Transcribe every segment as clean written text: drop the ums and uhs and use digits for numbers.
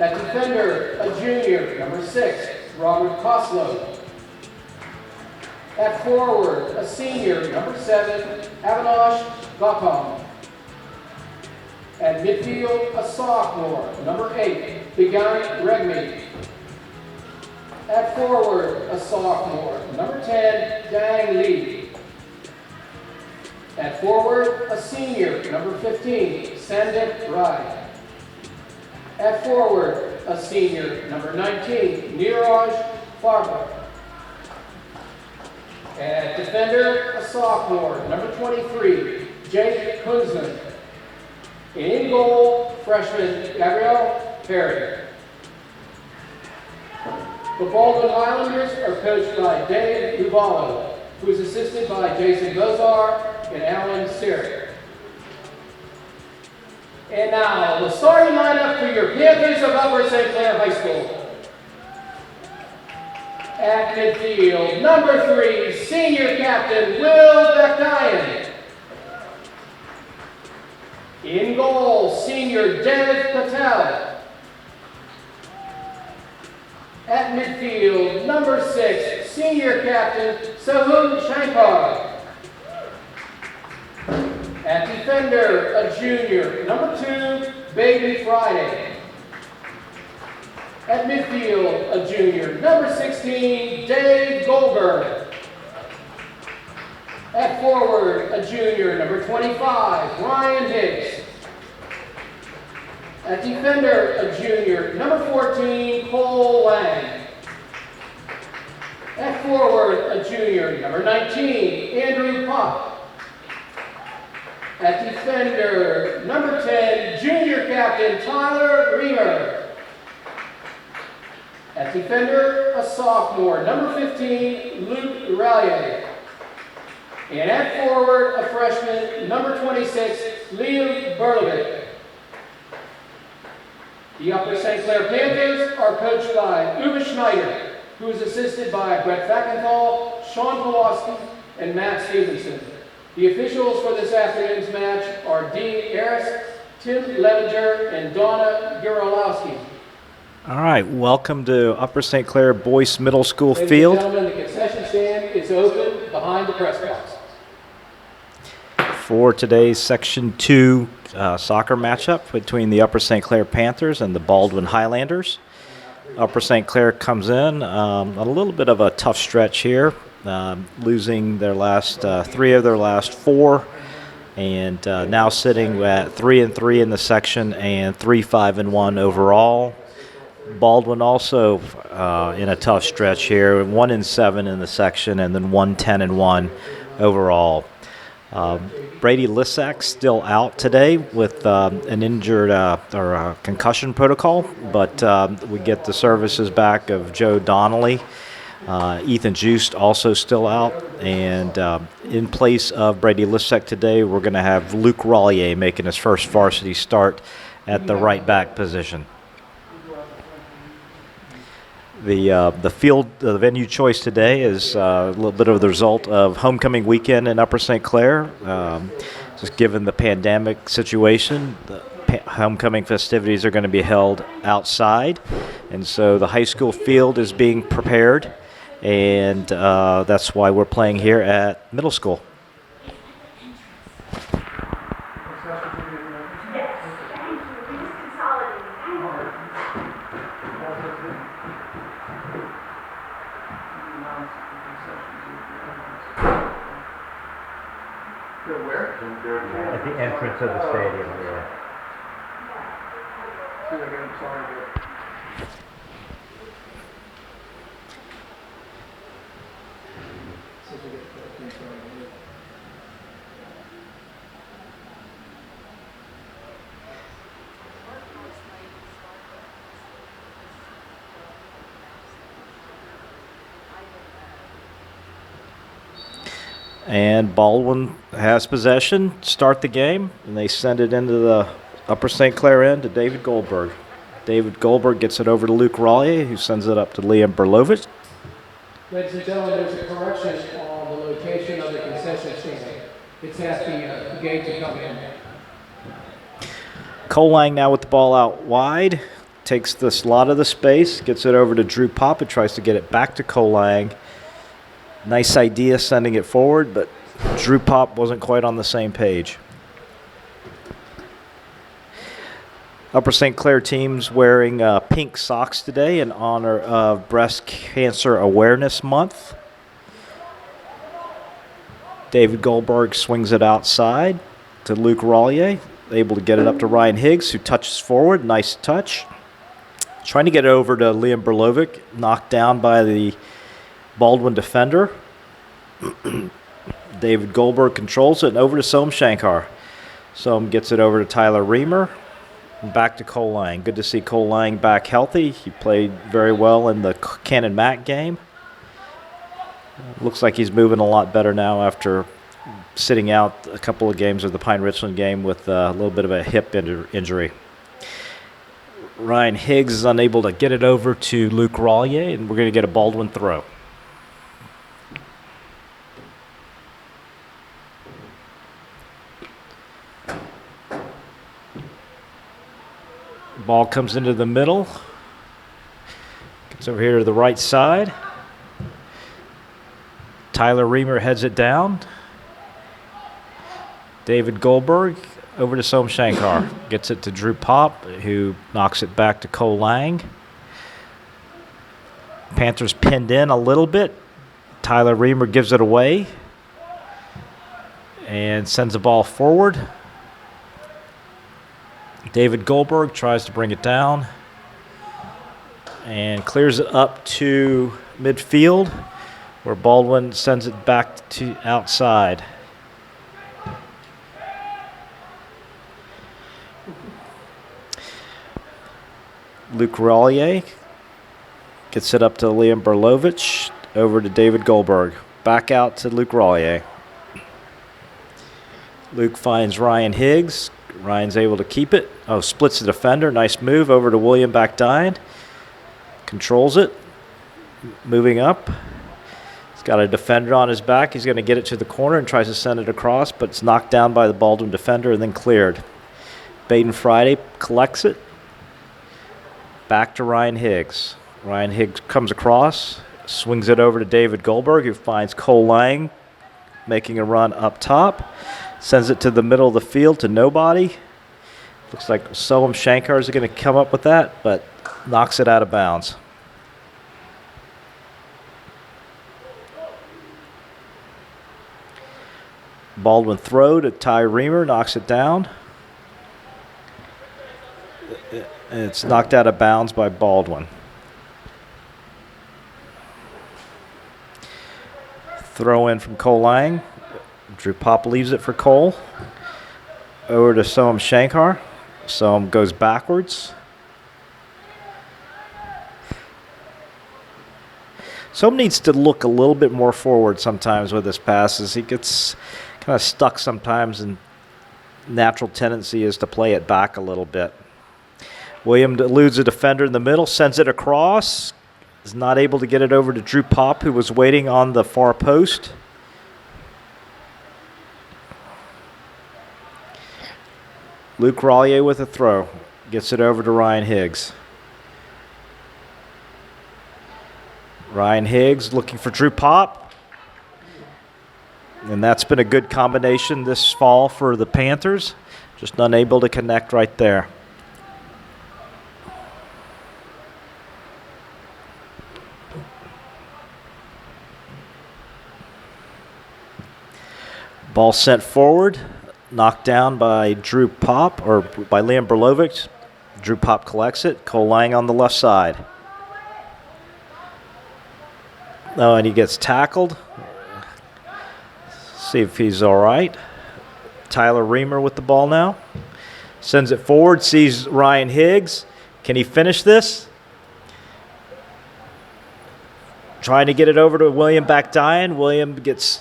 At defender, a junior, number 6, Robert Koslow. At forward, a senior, number 7, Avinash Gautam. At midfield, a sophomore, number 8, Bigan Regmi. At forward, a sophomore, number 10, Dang Lee. At forward, a senior, number 15, Sandip Rai. At forward, a senior, number 19, Neeraj Farber. At defender, a sophomore, number 23, Jake Kunzman. In goal, freshman Gabrielle Perry. The Baldwin Highlanders are coached by Dave Uballo, who is assisted by Jason Bozar and Alan Siri. And now, the starting lineup for your Panthers of Upper St. Clair High School. At midfield, number 3, senior captain Will Bekdayan. In goal, senior Dev Patel. At midfield, number 6, senior captain Sahun Shankar. At defender, a junior, number 2, Baby Friday. At midfield, a junior, number 16, Dave Goldberg. At forward, a junior, number 25, Ryan Hicks. At defender, a junior, number 14, Cole Lang. At forward, a junior, number 19, Andrew Pop. At defender, number 10, junior captain Tyler Reamer. At defender, a sophomore, number 15, Luke Rallier. And at forward, a freshman, number 26, Liam Berlovic. The Upper St. Clair Panthers are coached by Uwe Schneider, who is assisted by Brett Fackenthal, Sean Pulaski, and Matt Stevenson. The officials for this afternoon's match are Dean Harris, Tim Levinger, and Donna Guralowski. All right, welcome to Upper St. Clair Boyce Middle School Ladies field. and gentlemen, the concession stand is open behind the press box. For today's Section 2 soccer matchup between the Upper St. Clair Panthers and the Baldwin Highlanders. Upper St. Clair comes in a little bit of a tough stretch here, losing their last 3 of their last 4, and now sitting at 3-3 in the section and 3-5-1 overall. Baldwin also in a tough stretch here, 1-7 in the section and then 1-10-1 overall. Brady Lissack still out today with an injured or a concussion protocol, but we get the services back of Joe Donnelly. Ethan Juiced also still out, and in place of Brady Lissack today, we're going to have Luke Rollier making his first varsity start at the right back position. The venue choice today is a little bit of the result of homecoming weekend in Upper St. Clair. Just given the pandemic situation, the homecoming festivities are going to be held outside, and so the high school field is being prepared, and that's why we're playing here at middle school. At the entrance of the stadium, yeah. And Baldwin has possession, start the game, and they send it into the Upper St. Clair end to David Goldberg. David Goldberg gets it over to Luke Rollier, who sends it up to Liam Berlovich. Ladies and gentlemen, there's a correction on the location of the concession stand. It's at the gate to come in. Cole Lang now with the ball out wide takes this lot of the space, gets it over to Drew Pop, and tries to get it back to Cole Lang. Nice idea sending it forward, but Drew Pop wasn't quite on the same page. Upper St. Clair team's wearing pink socks today in honor of Breast Cancer Awareness Month. David Goldberg swings it outside to Luke Rollier, able to get it up to Ryan Higgs, who touches forward. Nice touch. Trying to get it over to Liam Berlovic, knocked down by the Baldwin defender. David Goldberg controls it, and over to Soam Shankar. Soam gets it over to Tyler Reamer. And back to Cole Lang. Good to see Cole Lang back healthy. He played very well in the Cannon Mac game. Looks like he's moving a lot better now after sitting out a couple of games of the Pine Richland game with a little bit of a hip injury. Ryan Higgs is unable to get it over to Luke Rollier, and we're going to get a Baldwin throw. Ball comes into the middle. Gets over here to the right side. Tyler Reamer heads it down. David Goldberg over to Soam Shankar. Gets it to Drew Pop, who knocks it back to Cole Lang. Panthers pinned in a little bit. Tyler Reamer gives it away and sends the ball forward. David Goldberg tries to bring it down and clears it up to midfield, where Baldwin sends it back to outside. Luke Rollier gets it up to Liam Berlovic, over to David Goldberg. Back out to Luke Rollier. Luke finds Ryan Higgs. Ryan's able to keep it. Oh, splits the defender. Nice move over to William Backdine. Controls it. Moving up. He's got a defender on his back. He's going to get it to the corner and tries to send it across, but it's knocked down by the Baldwin defender and then cleared. Baden Friday collects it. Back to Ryan Higgs. Ryan Higgs comes across, swings it over to David Goldberg, who finds Cole Lang making a run up top. Sends it to the middle of the field to nobody. Looks like Soam Shankar is going to come up with that, but knocks it out of bounds. Baldwin throw to Ty Reamer, knocks it down. It's knocked out of bounds by Baldwin. Throw in from Cole Lang. Drew Pop leaves it for Cole. Over to Soam Shankar. Soam goes backwards. Soam needs to look a little bit more forward sometimes with his passes. He gets kind of stuck sometimes, and natural tendency is to play it back a little bit. William eludes a defender in the middle, sends it across. Is not able to get it over to Drew Pop, who was waiting on the far post. Luke Rollier with a throw. Gets it over to Ryan Higgs. Ryan Higgs looking for Drew Pop. And that's been a good combination this fall for the Panthers. Just unable to connect right there. Ball sent forward. Knocked down by Drew Pop, or by Liam Berlovic. Drew Pop collects it. Cole Lang on the left side. Oh, and he gets tackled. See if he's all right. Tyler Reamer with the ball now. Sends it forward, sees Ryan Higgs. Can he finish this? Trying to get it over to William Backdine. William gets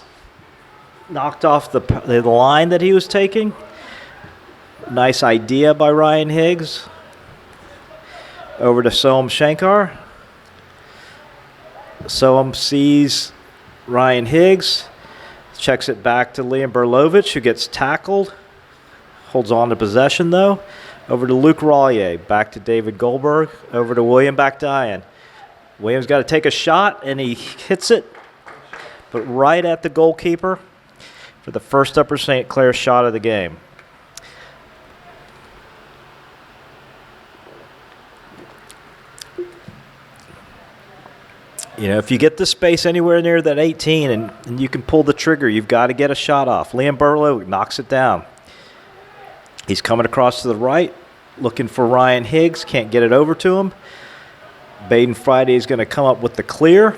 knocked off the line that he was taking. Nice idea by Ryan Higgs. Over to Soam Shankar. Soam sees Ryan Higgs. Checks it back to Liam Berlovic, who gets tackled. Holds on to possession, though. Over to Luke Rollier. Back to David Goldberg. Over to William Backdian. Williams got to take a shot, and he hits it, but right at the goalkeeper for the first Upper St. Clair shot of the game. You know, if you get the space anywhere near that 18 and you can pull the trigger, you've got to get a shot off. Liam Burlow knocks it down. He's coming across to the right, looking for Ryan Higgs, can't get it over to him. Baden Friday is going to come up with the clear.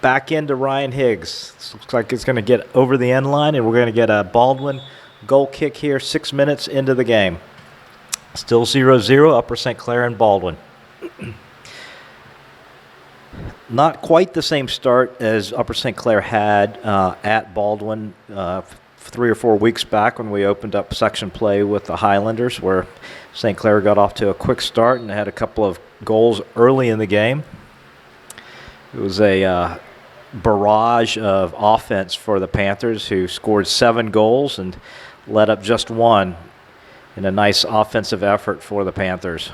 Back into Ryan Higgs. This looks like it's going to get over the end line, and we're going to get a Baldwin goal kick here 6 minutes into the game. Still 0-0, Upper St. Clair and Baldwin. Not quite the same start as Upper St. Clair had at Baldwin 3 or 4 weeks back when we opened up section play with the Highlanders, where St. Clair got off to a quick start and had a couple of goals early in the game. It was a barrage of offense for the Panthers, who scored 7 goals and let up just 1 in a nice offensive effort for the Panthers.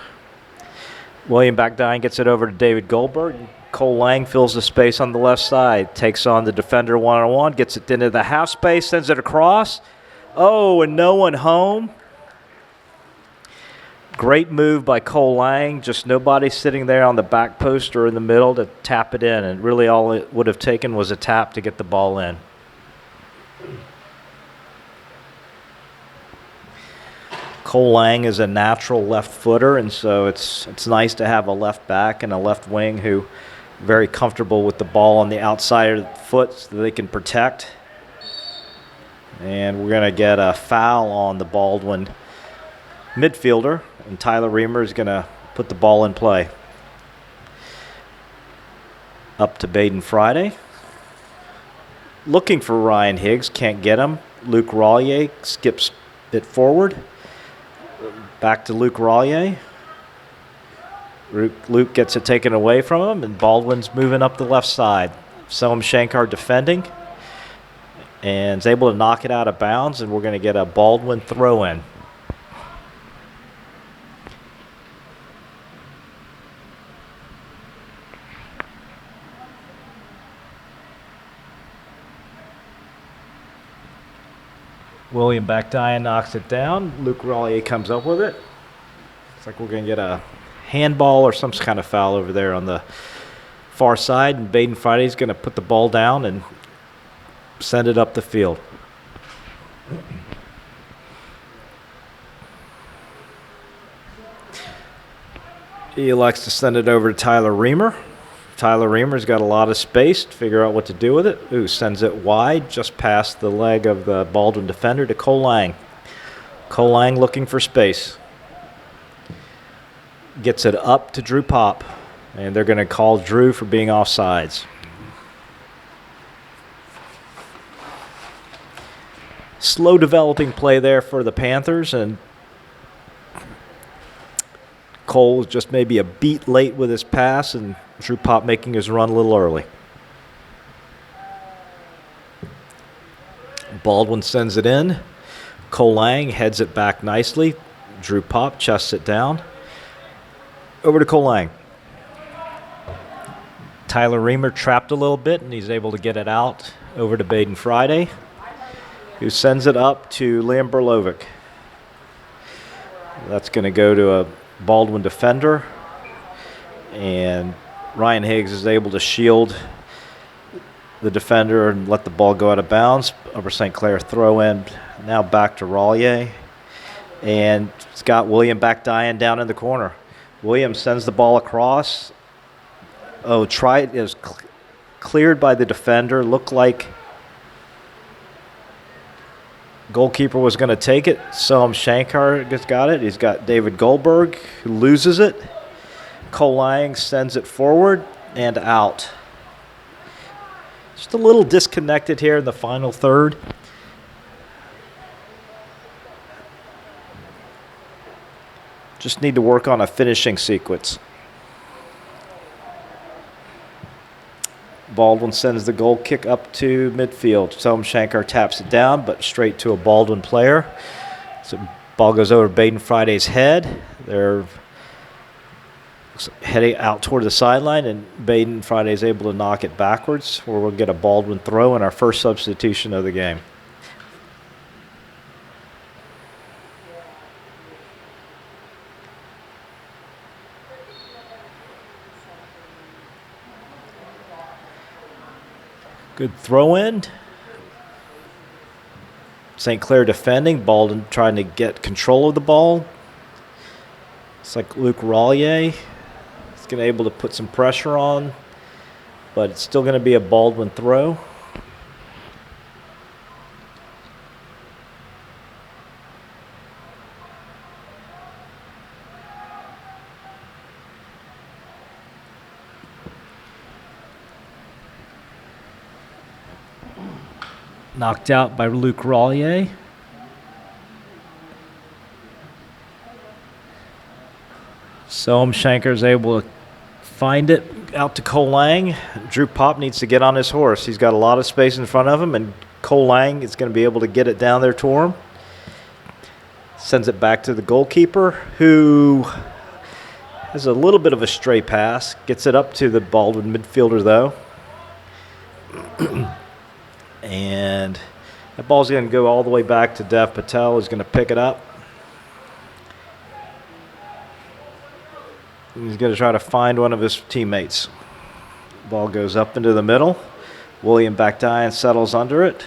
William Backdine gets it over to David Goldberg. Cole Lang fills the space on the left side, takes on the defender one-on-one, gets it into the half space, sends it across. Oh, and no one home. Great move by Cole Lang, just nobody sitting there on the back post or in the middle to tap it in, and really all it would have taken was a tap to get the ball in. Cole Lang is a natural left footer, and so it's nice to have a left back and a left wing who are very comfortable with the ball on the outside of the foot so that they can protect. And we're going to get a foul on the Baldwin midfielder, and Tyler Reamer is going to put the ball in play. Up to Baden Friday. Looking for Ryan Higgs, can't get him. Luke Rollier skips it forward. Back to Luke Rollier. Luke gets it taken away from him, and Baldwin's moving up the left side. Selm Shankar defending, and is able to knock it out of bounds, and we're going to get a Baldwin throw-in. William Backdian knocks it down. Luke Rollier comes up with it. Looks like we're going to get a handball or some kind of foul over there on the far side, and Baden Friday's going to put the ball down and send it up the field. He elects to send it over to Tyler Reamer. Tyler Reamer's got a lot of space to figure out what to do with it. Ooh, sends it wide, just past the leg of the Baldwin defender to Cole Lang. Cole Lang looking for space. Gets it up to Drew Pop, and they're going to call Drew for being offsides. Slow developing play there for the Panthers, and Cole was just maybe a beat late with his pass, and Drew Pop making his run a little early. Baldwin sends it in. Cole Lang heads it back nicely. Drew Pop chests it down. Over to Cole Lang. Tyler Reamer trapped a little bit, and he's able to get it out over to Baden Friday, who sends it up to Liam Berlovic. That's going to go to a Baldwin defender, and Ryan Higgs is able to shield the defender and let the ball go out of bounds. Upper St. Clair throw in, now back to Rollier, and it's got William Backdian down in the corner. Williams sends the ball across. Oh, it is cleared by the defender. Looked like goalkeeper was going to take it. Selm Shankar just got it. He's got David Goldberg, who loses it. Cole Lang sends it forward and out. Just a little disconnected here in the final third. Just need to work on a finishing sequence. Baldwin sends the goal kick up to midfield. Selm Shankar taps it down, but straight to a Baldwin player. So Ball goes over Baden Friday's head. They're heading out toward the sideline, and Baden Friday is able to knock it backwards, where we'll get a Baldwin throw and our first substitution of the game. Good throw in. St. Clair defending. Baldwin trying to get control of the ball. It's like Luke Rollier. He's going to be able to put some pressure on, but it's still going to be a Baldwin throw. Knocked out by Luke Rollier. Shanker is able to find it out to Cole Lang. Drew Pop needs to get on his horse. He's got a lot of space in front of him, and Cole Lang is going to be able to get it down there to him. Sends it back to the goalkeeper, who has a little bit of a stray pass. Gets it up to the Baldwin midfielder, though. And that ball's going to go all the way back to Dev Patel, who's going to pick it up. And he's going to try to find one of his teammates. Ball goes up into the middle. William Bakdian settles under it.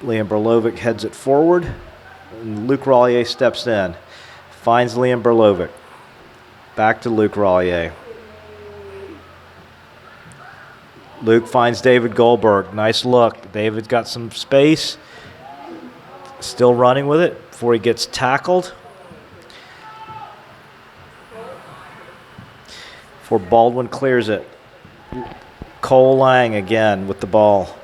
Liam Berlovic heads it forward. And Luke Rollier steps in. Finds Liam Berlovic. Back to Luke Rollier. Luke finds David Goldberg. Nice look. David's got some space. Still running with it before he gets tackled. Before Baldwin clears it. Cole Lang again with the ball.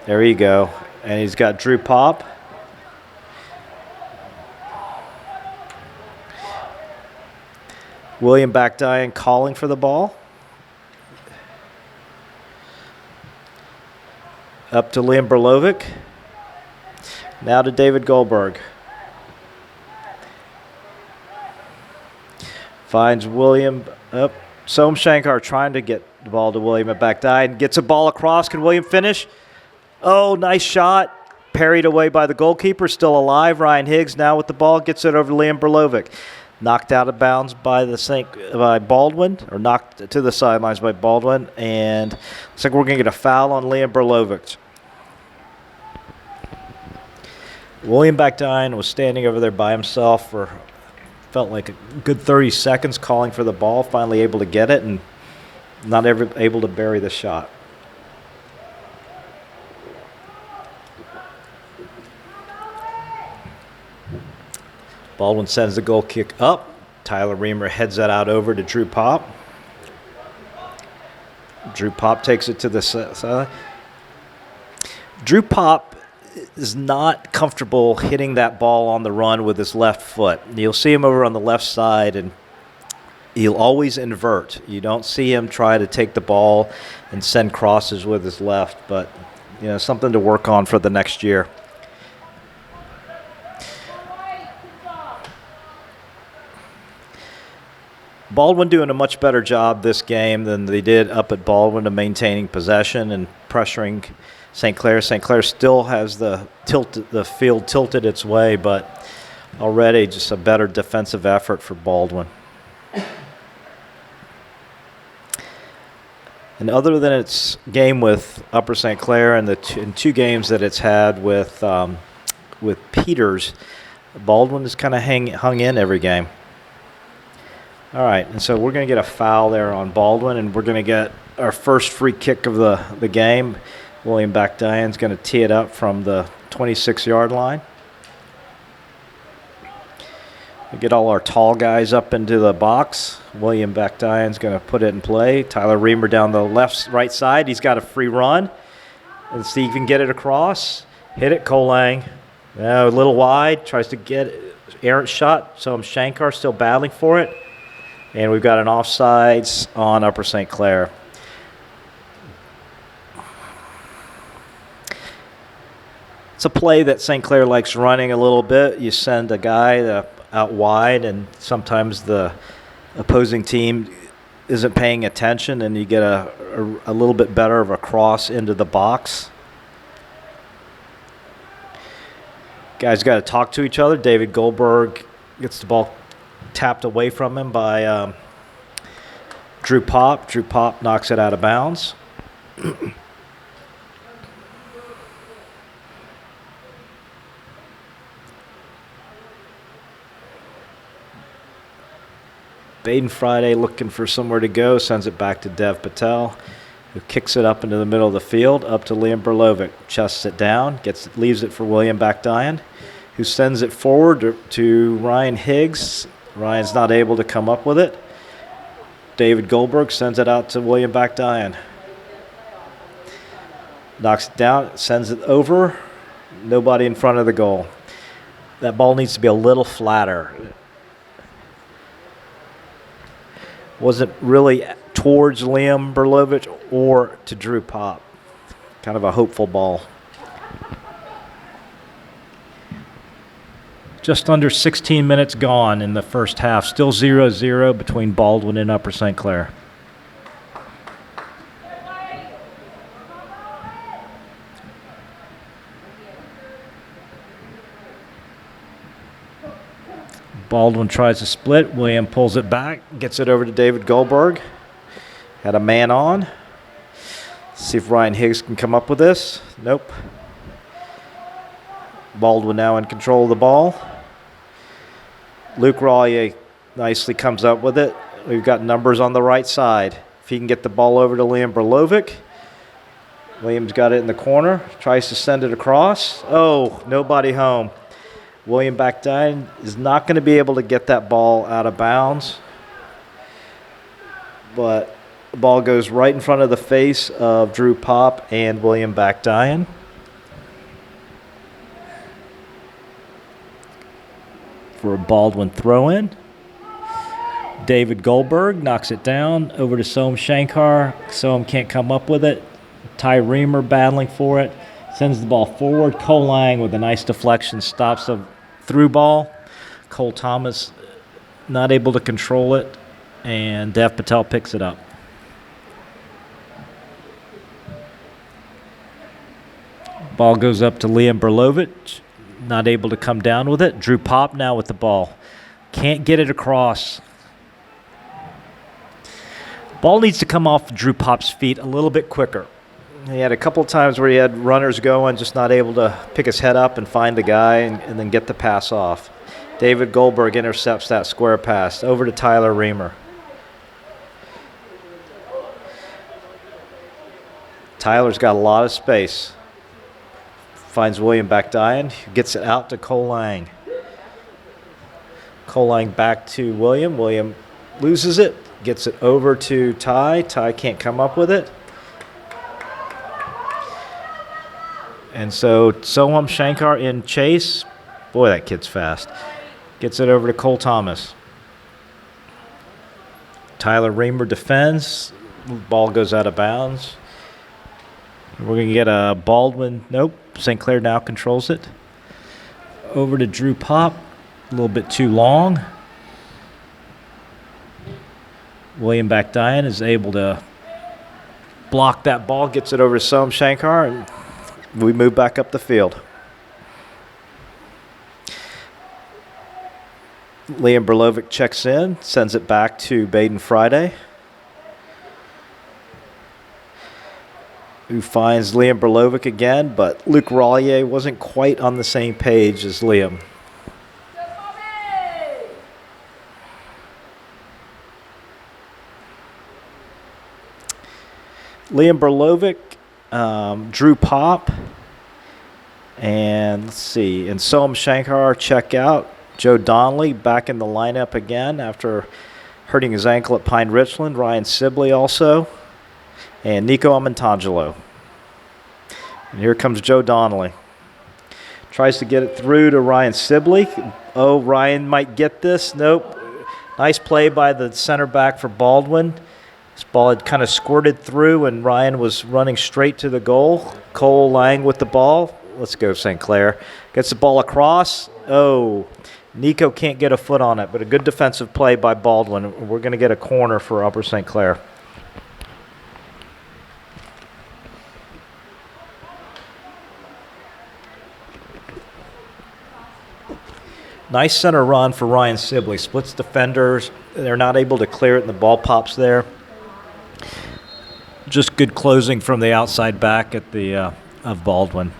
There you go. And he's got Drew Pop. William Bakdian calling for the ball. Up to Liam Berlovic. Now to David Goldberg. Finds William up. Som Shankar trying to get the ball to William at Bakdian. Gets a ball across. Can William finish? Oh, nice shot. Parried away by the goalkeeper. Still alive. Ryan Higgs now with the ball. Gets it over to Liam Berlovic. Knocked out of bounds by by Baldwin, or knocked to the sidelines by Baldwin, and looks like we're going to get a foul on Liam Berlovic. William Bakdian was standing over there by himself for felt like a good 30 seconds calling for the ball, finally able to get it, and not able to bury the shot. Baldwin sends the goal kick up. Tyler Reamer heads that out over to Drew Pop. Drew Pop takes it to the side. Drew Pop is not comfortable hitting that ball on the run with his left foot. You'll see him over on the left side, and he'll always invert. You don't see him try to take the ball and send crosses with his left, but something to work on for the next year. Baldwin doing a much better job this game than they did up at Baldwin of maintaining possession and pressuring St. Clair. St. Clair still has the field tilted its way, but already just a better defensive effort for Baldwin. And other than its game with Upper St. Clair and in two games that it's had with Peters, Baldwin has kind of hung in every game. All right, and so we're going to get a foul there on Baldwin, and we're going to get our first free kick of the game. William Bakdian's going to tee it up from the 26-yard line. We get all our tall guys up into the box. William Bakdian's going to put it in play. Tyler Reamer down the right side. He's got a free run. Let's see if he can get it across. Hit it, Cole Lang. A little wide. Tries to get errant shot. So Shankar still battling for it. And we've got an offsides on Upper St. Clair. It's a play that St. Clair likes running a little bit. You send a guy out wide, and sometimes the opposing team isn't paying attention, and you get a little bit better of a cross into the box. Guys got to talk to each other. David Goldberg gets the ball tapped away from him by Drew Pop. Drew Pop knocks it out of bounds. Baden Friday looking for somewhere to go, sends it back to Dev Patel, who kicks it up into the middle of the field, up to Liam Berlovic, chests it down, leaves it for William Bakdian, who sends it forward to Ryan Higgs. Ryan's not able to come up with it. David Goldberg sends it out to William Bakdian. Knocks it down, sends it over. Nobody in front of the goal. That ball needs to be a little flatter. Wasn't really towards Liam Berlovic or to Drew Pop. Kind of a hopeful ball. Just under 16 minutes gone in the first half. Still 0-0 between Baldwin and Upper St. Clair. Baldwin tries to split. William pulls it back, gets it over to David Goldberg. Had a man on. See if Ryan Higgs can come up with this. Nope. Baldwin now in control of the ball. Luke Rollier nicely comes up with it. We've got numbers on the right side. If he can get the ball over to Liam Berlovic. William's got it in the corner. Tries to send it across. Oh, nobody home. William Bakdian is not going to be able to get that ball out of bounds. But the ball goes right in front of the face of Drew Pop and William Bakdian. For a Baldwin throw-in. David Goldberg knocks it down over to Soam Shankar. Soam can't come up with it. Ty Reamer battling for it. Sends the ball forward. Cole Lang with a nice deflection stops a through ball. Cole Thomas not able to control it, and Dev Patel picks it up. Ball goes up to Liam Berlovic, not able to come down with it. Drew Pop now with the ball. Can't get it across. Ball needs to come off Drew Pop's feet a little bit quicker. He had a couple of times where he had runners going, just not able to pick his head up and find the guy and then get the pass off. David Goldberg intercepts that square pass over to Tyler Reamer. Tyler's got a lot of space. Finds William Bakdian, who gets it out to Cole Lang. Cole Lang back to William. William loses it, gets it over to Ty. Ty can't come up with it. And so Soam Shankar in chase. Boy, that kid's fast. Gets it over to Cole Thomas. Tyler Reamer defends. Ball goes out of bounds. We're going to get a Baldwin. Nope. St. Clair now controls it. Over to Drew Pop. A little bit too long. William Bakdian is able to block that ball. Gets it over to Soam Shankar. And we move back up the field. Liam Berlovic checks in, sends it back to Baden Friday, who finds Liam Berlovic again, but Luke Rollier wasn't quite on the same page as Liam. Liam Berlovic, Drew Pop, and let's see, and Soam Shankar check out. Joe Donnelly back in the lineup again after hurting his ankle at Pine Richland. Ryan Sibley also, and Nico Amantangelo. And here comes Joe Donnelly. Tries to get it through to Ryan Sibley. Oh, Ryan might get this. Nope. Nice play by the center back for Baldwin. This ball had kind of squirted through, and Ryan was running straight to the goal. Cole Lang with the ball. Let's go St. Clair. Gets the ball across. Oh, Nico can't get a foot on it, but a good defensive play by Baldwin. We're going to get a corner for Upper St. Clair. Nice center run for Ryan Sibley. Splits defenders. They're not able to clear it, and the ball pops there. Just good closing from the outside back at the of Baldwin.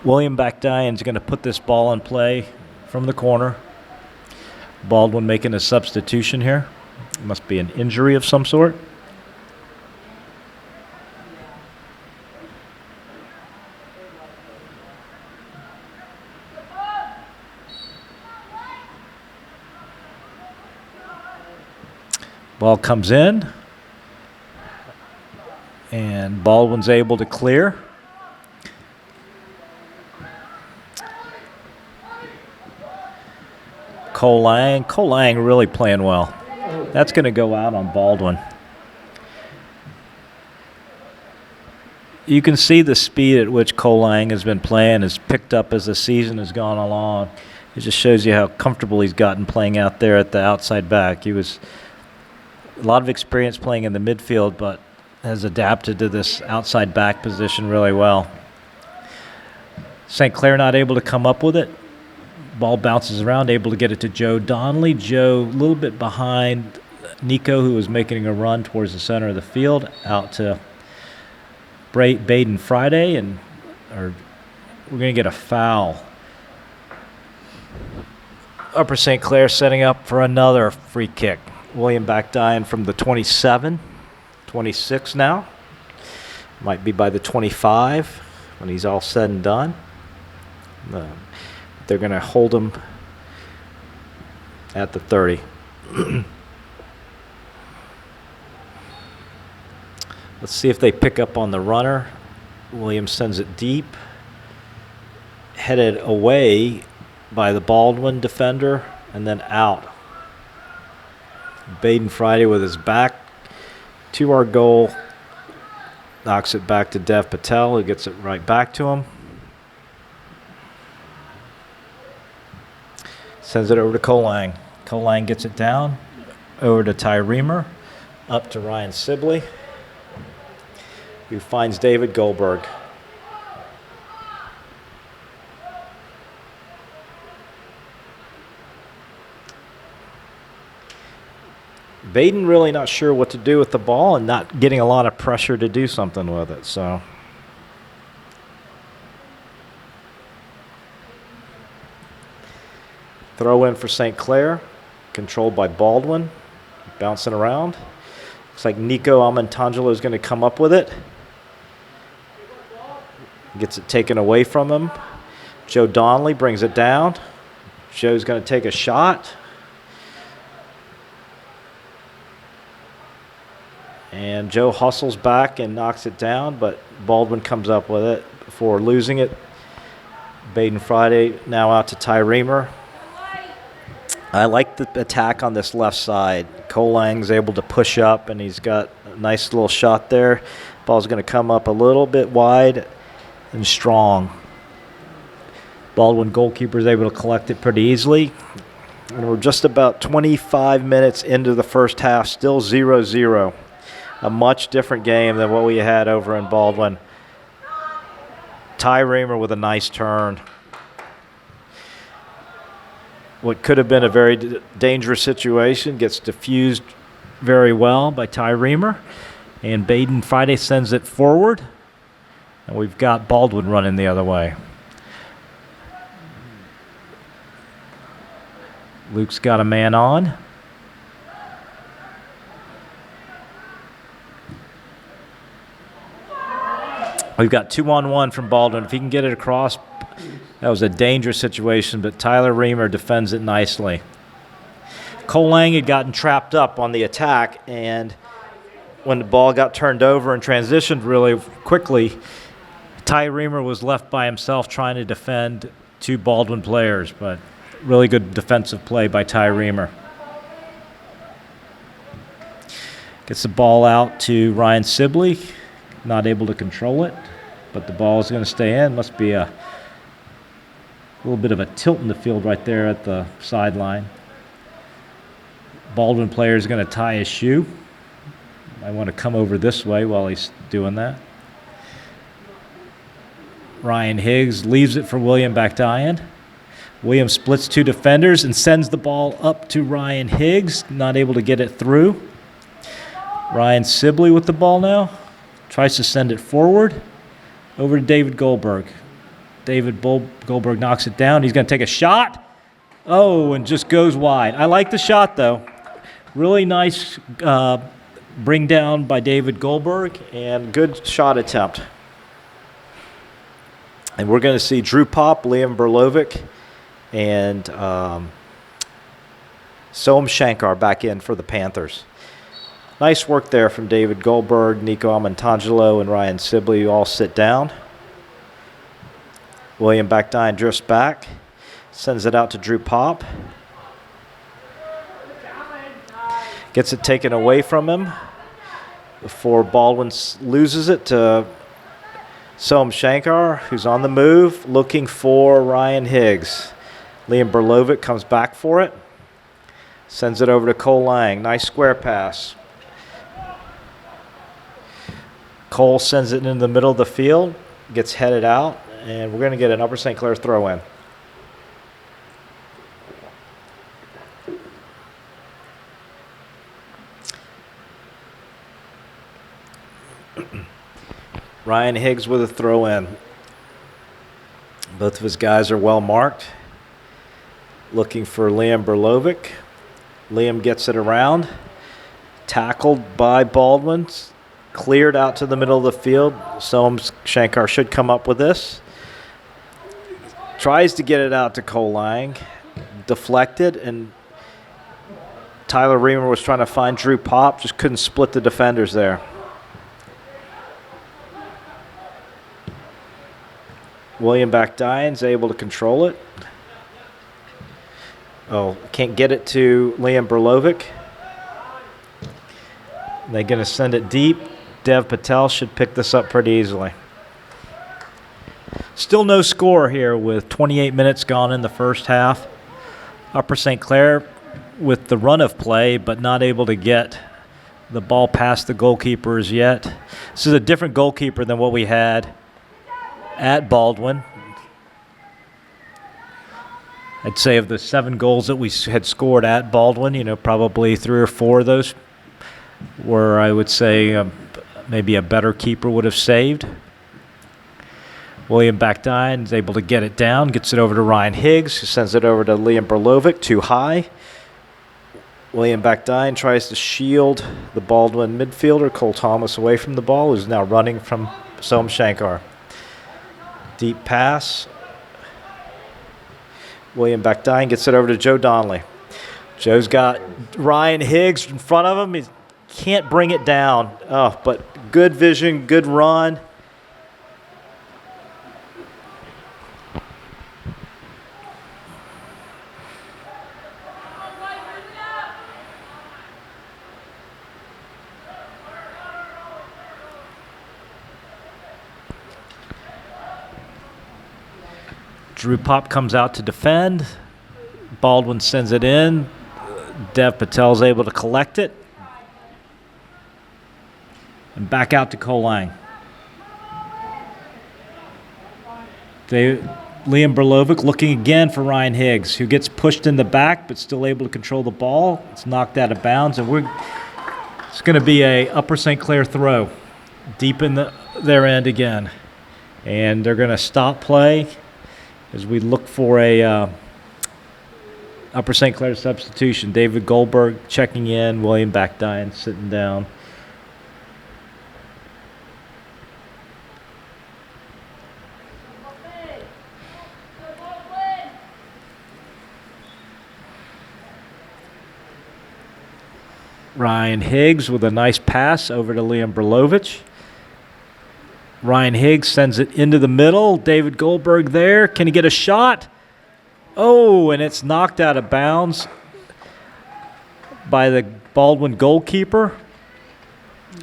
William Bakdian's going to put this ball in play from the corner. Baldwin making a substitution here. Must be an injury of some sort. Ball comes in, and Baldwin's able to clear. Cole Lang really playing well. That's going to go out on Baldwin. You can see the speed at which Cole Lang has been playing has picked up as the season has gone along. It just shows you how comfortable he's gotten playing out there at the outside back. He was a lot of experience playing in the midfield, but has adapted to this outside back position really well. St. Clair not able to come up with it. Ball bounces around, able to get it to Joe Donnelly. Joe a little bit behind Nico, who was making a run towards the center of the field, out to Baden Friday, and we're going to get a foul. Upper St. Clair setting up for another free kick. William Bakdian from the 27, 26 now. Might be by the 25 when he's all said and done. They're going to hold him at the 30. Let's see if they pick up on the runner. Williams sends it deep. Headed away by the Baldwin defender and then out. Baden Friday with his back to our goal. Knocks it back to Dev Patel, who gets it right back to him. Sends it over to Cole Lang. Cole Lang gets it down. Over to Ty Reamer. Up to Ryan Sibley, who finds David Goldberg. Baden really not sure what to do with the ball and not getting a lot of pressure to do something with it. So throw in for St. Clair, controlled by Baldwin, bouncing around. Looks like Nico Amantangelo is going to come up with it. Gets it taken away from him. Joe Donnelly brings it down. Joe's going to take a shot. And Joe hustles back and knocks it down, but Baldwin comes up with it before losing it. Baden Friday now out to Ty Reamer. I like the attack on this left side. Cole Lang's able to push up, and he's got a nice little shot there. Ball's going to come up a little bit wide and strong. Baldwin goalkeeper is able to collect it pretty easily. And we're just about 25 minutes into the first half, still 0-0. A much different game than what we had over in Baldwin. Ty Reamer with a nice turn. What could have been a very dangerous situation gets diffused very well by Ty Reamer. And Baden Friday sends it forward. And we've got Baldwin running the other way. Luke's got a man on. We've got 2-on-1 from Baldwin. If he can get it across, that was a dangerous situation, but Tyler Reamer defends it nicely. Cole Lang had gotten trapped up on the attack, and when the ball got turned over and transitioned really quickly, Ty Reamer was left by himself trying to defend two Baldwin players, but really good defensive play by Ty Reamer. Gets the ball out to Ryan Sibley. Not able to control it, but the ball is going to stay in. Must be a little bit of a tilt in the field right there at the sideline. Baldwin player is going to tie his shoe. I want to come over this way while he's doing that. Ryan Higgs leaves it for William Bakdayan. William splits 2 defenders and sends the ball up to Ryan Higgs, not able to get it through. Ryan Sibley with the ball now. Tries to send it forward over to David Goldberg. Goldberg knocks it down. He's going to take a shot. Oh, and just goes wide. I like the shot, though. Really nice bring down by David Goldberg and good shot attempt. And we're going to see Drew Pop, Liam Berlovic, and Soam Shankar back in for the Panthers. Nice work there from David Goldberg, Nico Amantangelo, and Ryan Sibley. You all sit down. William Bakdayan drifts back, sends it out to Drew Pop. Gets it taken away from him before Baldwin loses it to Soam Shankar, who's on the move, looking for Ryan Higgs. Liam Berlovic comes back for it. Sends it over to Cole Lang. Nice square pass. Cole sends it into the middle of the field, gets headed out, and we're going to get an Upper St. Clair throw in. Ryan Higgs with a throw in. Both of his guys are well marked. Looking for Liam Berlovic. Liam gets it around. Tackled by Baldwin. Cleared out to the middle of the field. Soam Shankar should come up with this. Tries to get it out to Cole Lang. Deflected, and Tyler Reamer was trying to find Drew Pop. Just couldn't split the defenders there. William Bakdayan's able to control it. Oh, can't get it to Liam Berlovic. They're going to send it deep. Dev Patel should pick this up pretty easily. Still no score here with 28 minutes gone in the first half. Upper St. Clair with the run of play, but not able to get the ball past the goalkeepers yet. This is a different goalkeeper than what we had at Baldwin. I'd say of the 7 goals that we had scored at Baldwin, probably 3 or 4 of those were, I would say, maybe a better keeper would have saved. William Bakdayan is able to get it down, gets it over to Ryan Higgs, who sends it over to Liam Berlovic, too high. William Bakdayan tries to shield the Baldwin midfielder, Cole Thomas, away from the ball, who's now running from Soam Shankar. Deep pass. William Bakdayan gets it over to Joe Donnelly. Joe's got Ryan Higgs in front of him. He can't bring it down. Oh, but good vision, good run. Drew Pop comes out to defend. Baldwin sends it in. Dev Patel's able to collect it. And back out to Cole Lang. Liam Berlovic looking again for Ryan Higgs, who gets pushed in the back but still able to control the ball. It's knocked out of bounds, and it's going to be a Upper St. Clair throw deep in their end again. And they're going to stop play as we look for a Upper St. Clair substitution. David Goldberg checking in, William Bakdayan sitting down. Ryan Higgs with a nice pass over to Liam Berlovic. Ryan Higgs sends it into the middle. David Goldberg there. Can he get a shot? Oh, and it's knocked out of bounds by the Baldwin goalkeeper.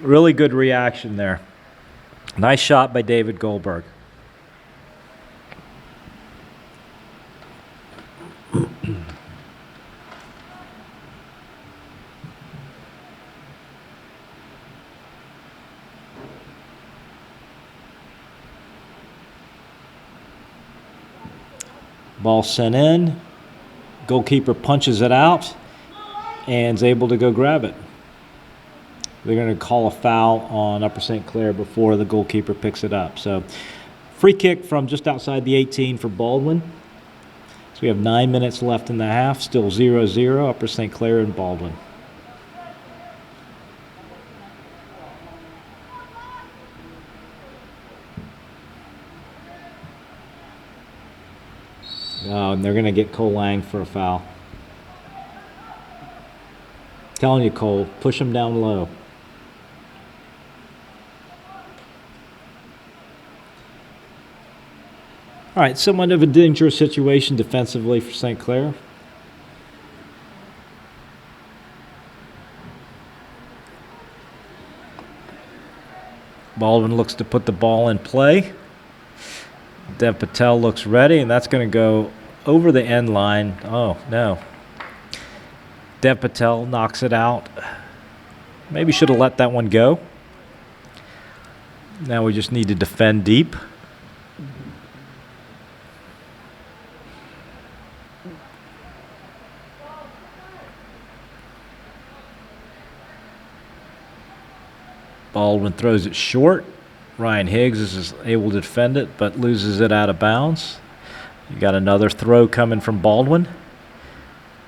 Really good reaction there. Nice shot by David Goldberg. Ball sent in. Goalkeeper punches it out and is able to go grab it. They're going to call a foul on Upper St. Clair before the goalkeeper picks it up. So free kick from just outside the 18 for Baldwin. So we have 9 minutes left in the half. Still 0-0, Upper St. Clair and Baldwin. Oh, and they're going to get Cole Lang for a foul. Telling you, Cole, push him down low. All right, somewhat of a dangerous situation defensively for St. Clair. Baldwin looks to put the ball in play. Dev Patel looks ready, and that's going to go over the end line. Oh, no. Dev Patel knocks it out. Maybe should have let that one go. Now we just need to defend deep. Baldwin throws it short. Ryan Higgs is able to defend it, but loses it out of bounds. You got another throw coming from Baldwin.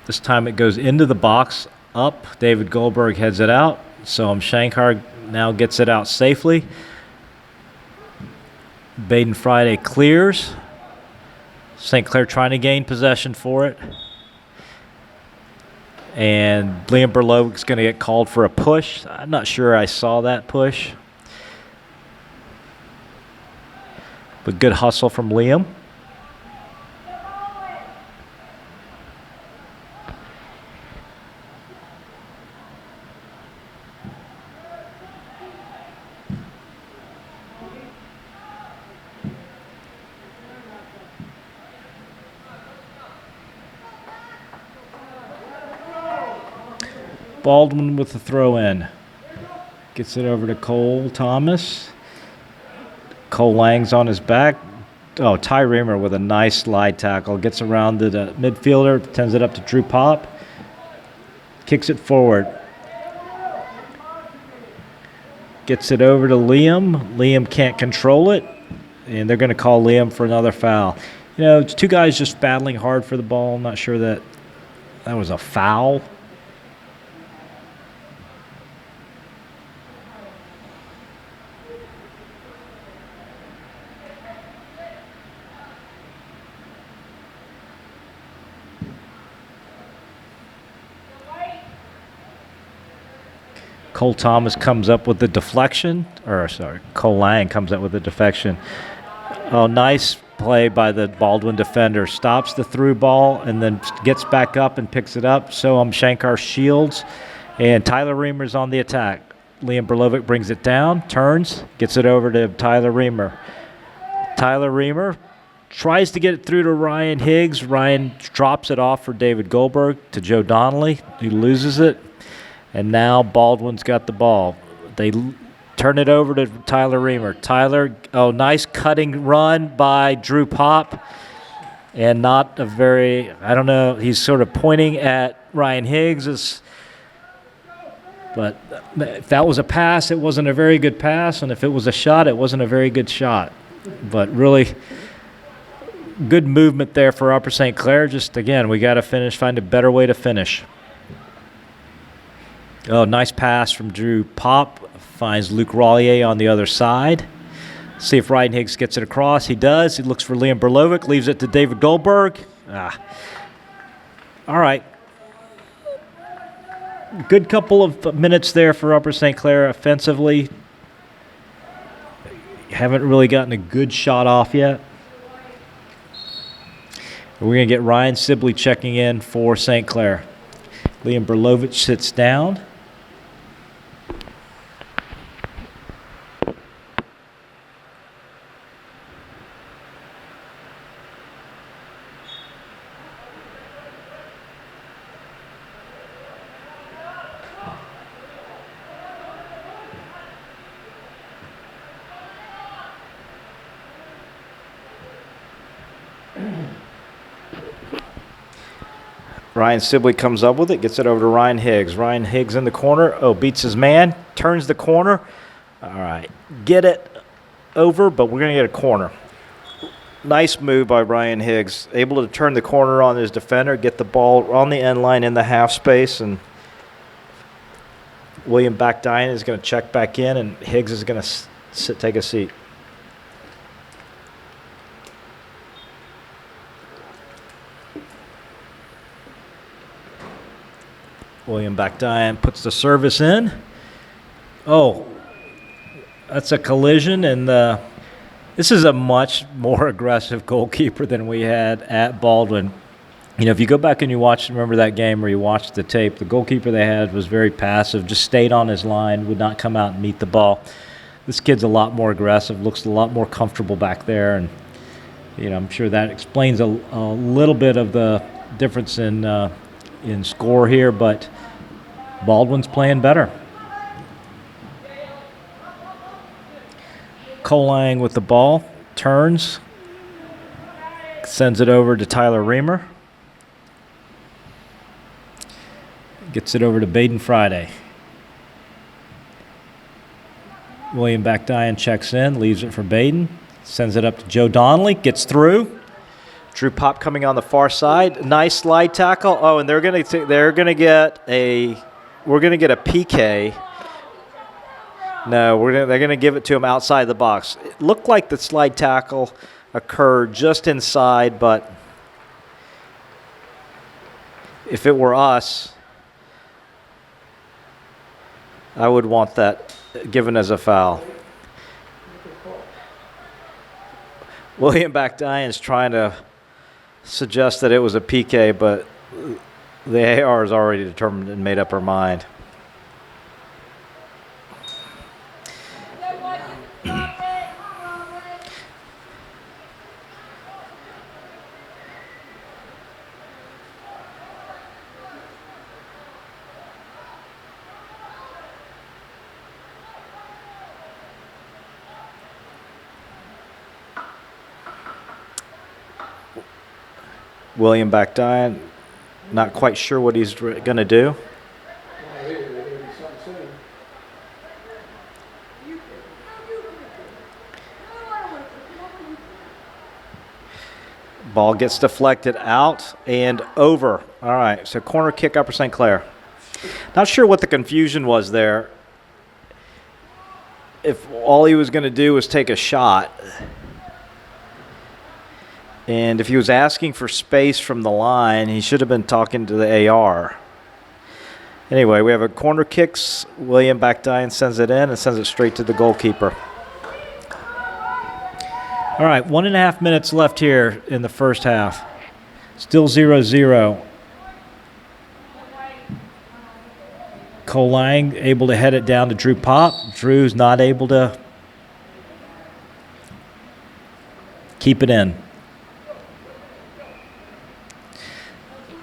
This time it goes into the box, up. David Goldberg heads it out. Soham Shankar now gets it out safely. Baden Friday clears. St. Clair trying to gain possession for it. And Liam Berlovic's going to get called for a push. I'm not sure I saw that push. But good hustle from Liam. Baldwin with the throw in. Gets it over to Cole Thomas. Cole Lang's on his back. Oh, Ty Reamer with a nice slide tackle. Gets around to the midfielder, sends it up to Drew Pop. Kicks it forward. Gets it over to Liam. Liam can't control it, and they're going to call Liam for another foul. You know, it's two guys just battling hard for the ball. I'm not sure that was a foul. Cole Thomas comes up with the deflection, Cole Lang comes up with the deflection. Oh, nice play by the Baldwin defender. Stops the through ball and then gets back up and picks it up. Soham Shankar shields, and Tyler Reamer's on the attack. Liam Berlovic brings it down, turns, gets it over to Tyler Reamer. Tyler Reamer tries to get it through to Ryan Higgs. Ryan drops it off for David Goldberg to Joe Donnelly, who loses it. And now Baldwin's got the ball. They turn it over to Tyler Reamer. Tyler, nice cutting run by Drew Pop. And not a very, I don't know, he's sort of pointing at Ryan Higgs. But if that was a pass, it wasn't a very good pass. And if it was a shot, it wasn't a very good shot. But really good movement there for Upper St. Clair. Just, again, we got to find a better way to finish. Oh, nice pass from Drew Pop. Finds Luke Rollier on the other side. See if Ryan Higgs gets it across. He does. He looks for Liam Berlovic. Leaves it to David Goldberg. All right. Good couple of minutes there for Upper St. Clair offensively. Haven't really gotten a good shot off yet. We're going to get Ryan Sibley checking in for St. Clair. Liam Berlovic sits down. Ryan Sibley comes up with it, gets it over to Ryan Higgs. Ryan Higgs in the corner. Oh, beats his man, turns the corner. All right, get it over, but we're going to get a corner. Nice move by Ryan Higgs. Able to turn the corner on his defender, get the ball on the end line in the half space, and William Backdine is going to check back in, and Higgs is going to take a seat. William Backdine puts the service in. Oh, that's a collision, and this is a much more aggressive goalkeeper than we had at Baldwin. You know, if you go back and you watch, remember that game where you watched the tape, the goalkeeper they had was very passive, just stayed on his line, would not come out and meet the ball. This kid's a lot more aggressive, looks a lot more comfortable back there, and you know, I'm sure that explains a little bit of the difference in score here, but Baldwin's playing better. Colang with the ball, turns, sends it over to Tyler Reamer. Gets it over to Baden Friday. William Backdine checks in, leaves it for Baden, sends it up to Joe Donnelly, gets through. Drew Pop coming on the far side, nice slide tackle. Oh, and we're gonna get a PK. No, they're gonna give it to him outside the box. It looked like the slide tackle occurred just inside, but if it were us, I would want that given as a foul. William Backdine is trying to suggest that it was a PK, but the AR is already determined and made up her mind. William Backdine, not quite sure what he's going to do. Ball gets deflected out and over. All right, so corner kick, Upper St. Clair. Not sure what the confusion was there. If all he was going to do was take a shot, and if he was asking for space from the line, he should have been talking to the AR. Anyway, we have a corner kicks. William Backdine sends it in and sends it straight to the goalkeeper. All right, 1.5 minutes left here in the first half. Still 0-0. Colang able to head it down to Drew Pop. Drew's not able to keep it in.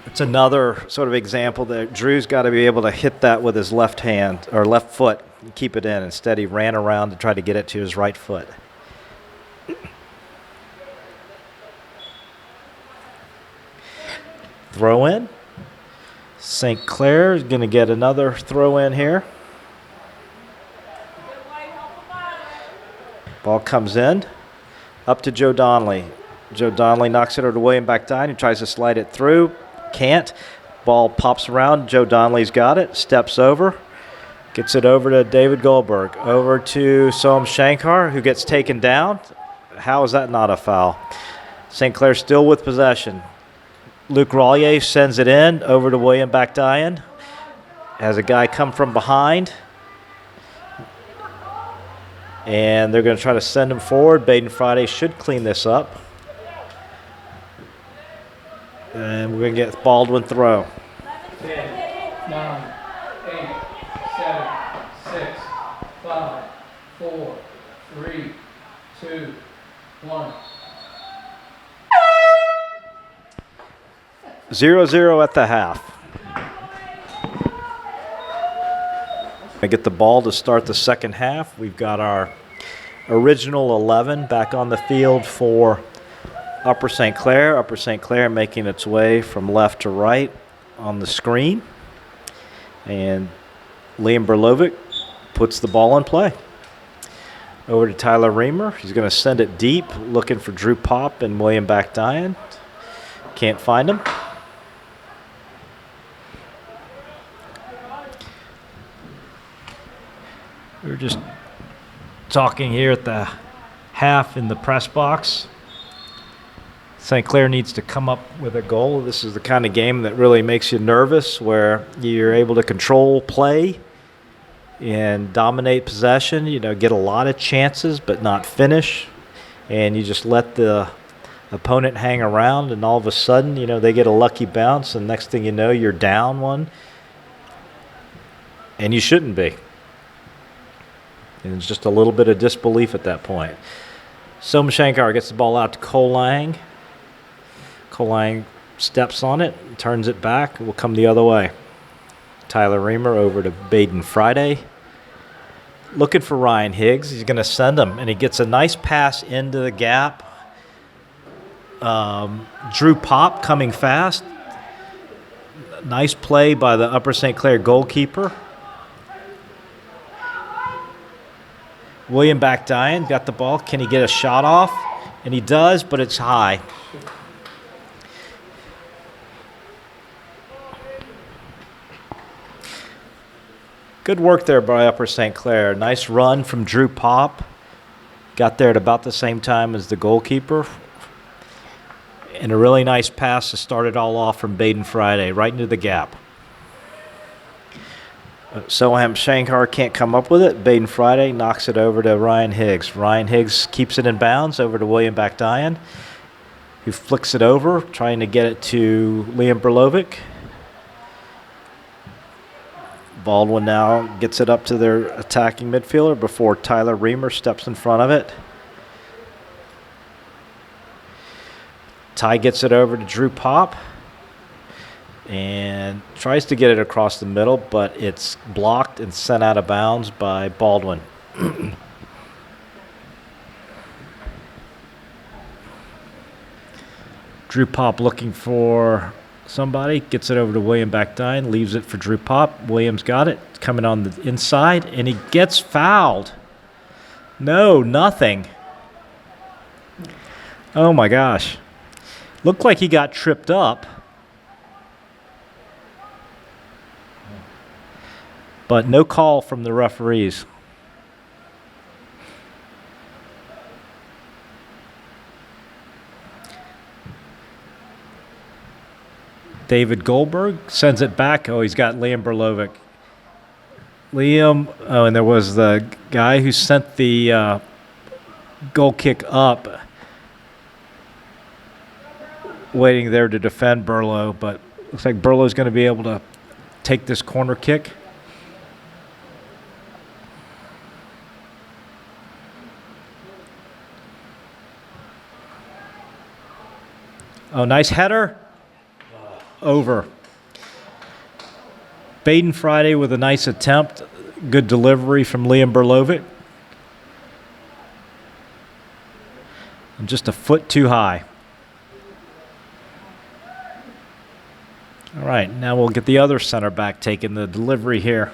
It's another sort of example that Drew's got to be able to hit that with his left hand or left foot and keep it in. Instead, he ran around to try to get it to his right foot. Throw in. St. Clair is going to get another throw in here. Ball comes in. Up to Joe Donnelly. Joe Donnelly knocks it over to William Backdine. He tries to slide it through. Can't. Ball pops around. Joe Donnelly's got it. Steps over. Gets it over to David Goldberg. Over to Soam Shankar, who gets taken down. How is that not a foul? St. Clair still with possession. Luke Rollier sends it in over to William Backdine. Has a guy come from behind. And they're going to try to send him forward. Baden Friday should clean this up. And we're going to get Baldwin throw. 10, 9, 8, 7, 6, 5, 4, 3, 2, 1. 0-0 at the half. I get the ball to start the second half. We've got our original 11 back on the field for Upper St. Clair. Upper St. Clair making its way from left to right. on the screen. And Liam Berlovic puts the ball in play. Over to Tyler Reamer. He's going to send it deep, looking for Drew Pop and William Backdian. Can't find him. We were just talking here at the half in the press box. St. Clair needs to come up with a goal. This is the kind of game that really makes you nervous, where you're able to control play and dominate possession, get a lot of chances but not finish, and you just let the opponent hang around, and all of a sudden, they get a lucky bounce, and next thing you know, you're down one, and you shouldn't be. And it's just a little bit of disbelief at that point. Somashankar gets the ball out to Cole Lang. Cole Lang steps on it, turns it back, it will come the other way. Tyler Reamer over to Baden Friday. Looking for Ryan Higgs. He's going to send him, and he gets a nice pass into the gap. Drew Pop coming fast. Nice play by the Upper St. Clair goalkeeper. William Backdian got the ball. Can he get a shot off? And he does, but it's high. Good work there by Upper St. Clair. Nice run from Drew Pop. Got there at about the same time as the goalkeeper. And a really nice pass to start it all off from Baden Friday, right into the gap. Soham Shankar can't come up with it. Baden Friday knocks it over to Ryan Higgs. Ryan Higgs keeps it in bounds over to William Backdian, who flicks it over, trying to get it to Liam Berlovic. Baldwin now gets it up to their attacking midfielder before Tyler Reamer steps in front of it. Ty gets it over to Drew Pop and tries to get it across the middle, but it's blocked and sent out of bounds by Baldwin. Drew Pop looking for somebody, gets it over to William Backdian, leaves it for Drew Pop. Williams got it, coming on the inside, and he gets fouled. No, nothing. Oh my gosh. Looked like he got tripped up. But no call from the referees. David Goldberg sends it back. Oh, he's got Liam Berlovic. And there was the guy who sent the goal kick up, waiting there to defend Berlo, but looks like Berlo's going to be able to take this corner kick. Oh, nice header. Over. Baden Friday with a nice attempt. Good delivery from Liam Berlovic. And just a foot too high. All right, now we'll get the other center back taking the delivery here.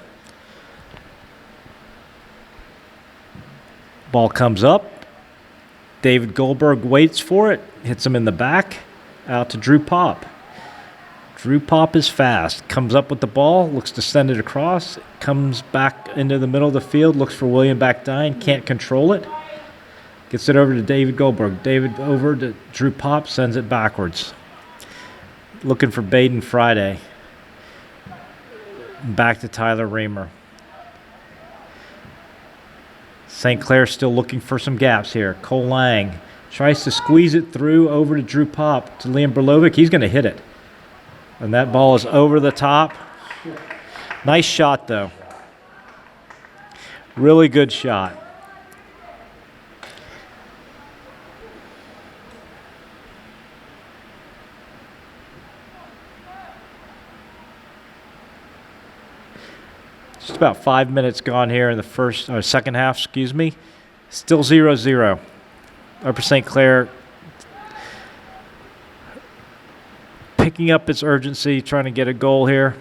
Ball comes up. David Goldberg waits for it. Hits him in the back. Out to Drew Pop. Drew Pop is fast. Comes up with the ball. Looks to send it across. Comes back into the middle of the field. Looks for William Backdian. Can't control it. Gets it over to David Goldberg. David over to Drew Pop. Sends it backwards. Looking for Baden Friday. Back to Tyler Reamer. St. Clair still looking for some gaps here. Cole Lang tries to squeeze it through over to Drew Pop to Liam Berlovic. He's going to hit it. And that ball is over the top. Nice shot, though. Really good shot. Just about 5 minutes gone here in the second half, Still 0-0. Upper St. Clair picking picking up its urgency, trying to get a goal here.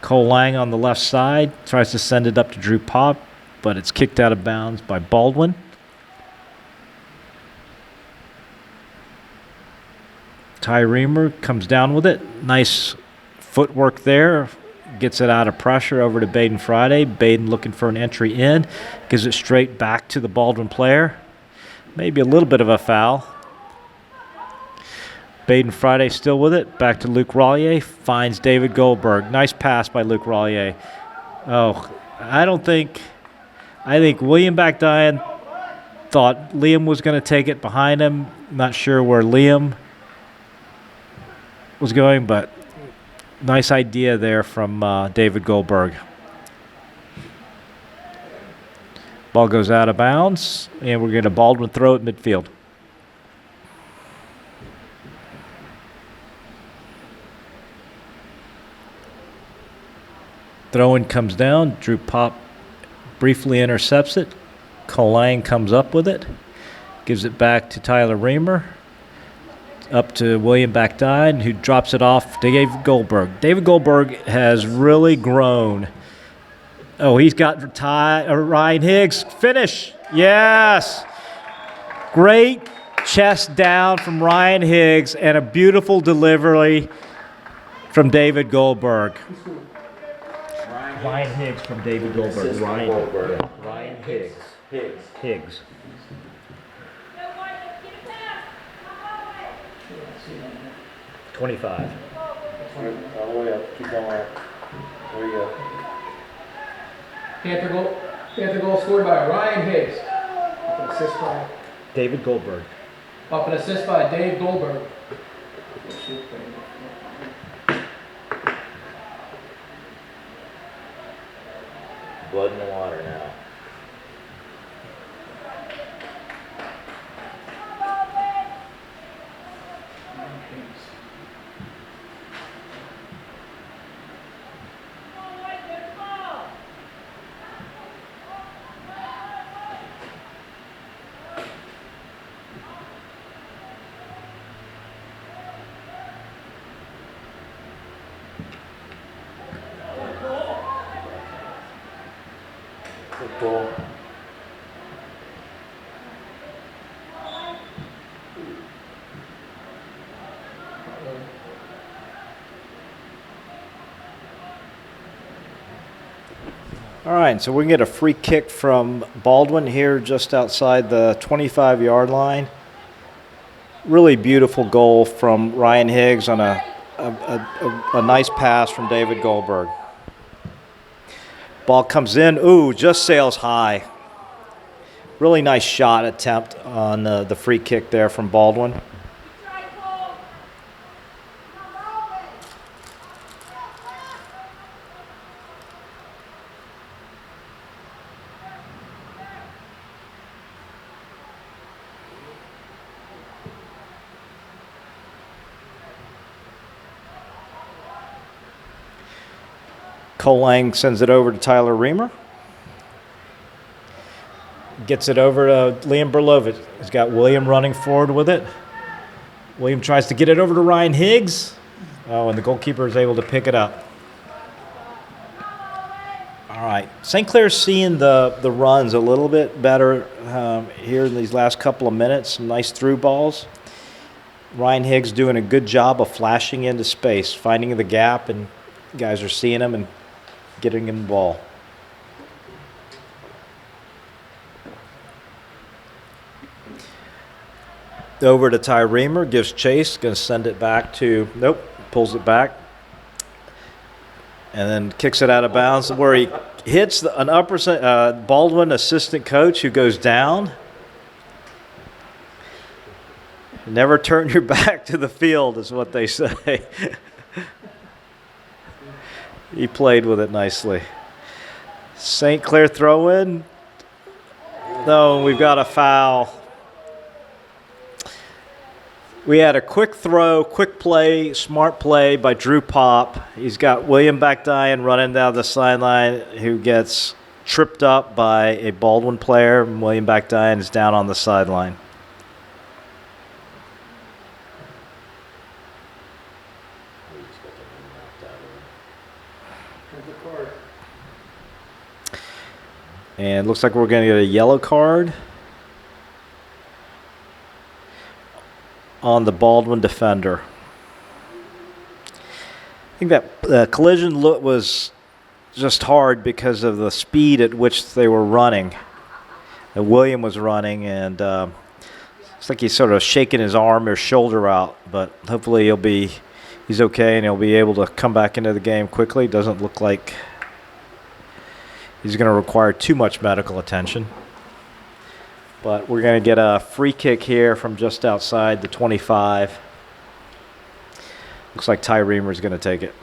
Cole Lang on the left side tries to send it up to Drew Pop, but it's kicked out of bounds by Baldwin. Ty Reamer comes down with it. Nice footwork there. Gets it out of pressure over to Baden Friday. Baden looking for an entry in. Gives it straight back to the Baldwin player. Maybe a little bit of a foul. Baden Friday still with it. Back to Luke Rollier. Finds David Goldberg. Nice pass by Luke Rollier. Oh, I think William Backdian thought Liam was going to take it behind him. Not sure where Liam was going, but nice idea there from David Goldberg. Ball goes out of bounds, and we're going to Baldwin throw at midfield. Throw-in comes down. Drew Pop briefly intercepts it. Cole Lang comes up with it. Gives it back to Tyler Reamer. Up to William Backdine, who drops it off to David Goldberg. David Goldberg has really grown. Oh, he's got Ryan Higgs. Finish. Yes. Great chest down from Ryan Higgs and a beautiful delivery from David Goldberg. Ryan Higgs from David Goldberg. Ryan Higgs. Higgs. $25. All the way up. Keep going. There you go. Panther goal scored by Ryan Higgs. Off an assist by David Goldberg. Off an assist by Dave Goldberg. Blood in the water now. Football. All right, so we can get a free kick from Baldwin here just outside the 25-yard line. Really beautiful goal from Ryan Higgs on a nice pass from David Goldberg. Ball comes in. Ooh, just sails high. Really nice shot attempt on the free kick there from Baldwin. Cole Lang sends it over to Tyler Reamer. Gets it over to Liam Berlovich. He's got William running forward with it. William tries to get it over to Ryan Higgs. Oh, and the goalkeeper is able to pick it up. All right. St. Clair's seeing the runs a little bit better here in these last couple of minutes. Some nice through balls. Ryan Higgs doing a good job of flashing into space, finding the gap, and guys are seeing him and getting him the ball. Over to Ty Reamer, gives chase, going to send it back to, nope, pulls it back. And then kicks it out of bounds where he hits an Baldwin assistant coach who goes down. Never turn your back to the field is what they say. He played with it nicely. St. Clair throw in. No, we've got a foul. We had a quick throw, quick play, smart play by Drew Pop. He's got William Backdine running down the sideline who gets tripped up by a Baldwin player. And William Backdine is down on the sideline. And looks like we're going to get a yellow card on the Baldwin defender. I think that collision was just hard because of the speed at which they were running. William was running, and it's like he's sort of shaking his arm or shoulder out, but hopefully he's okay and he'll be able to come back into the game quickly. Doesn't look like he's going to require too much medical attention. But we're going to get a free kick here from just outside the 25. Looks like Ty Reamer's going to take it.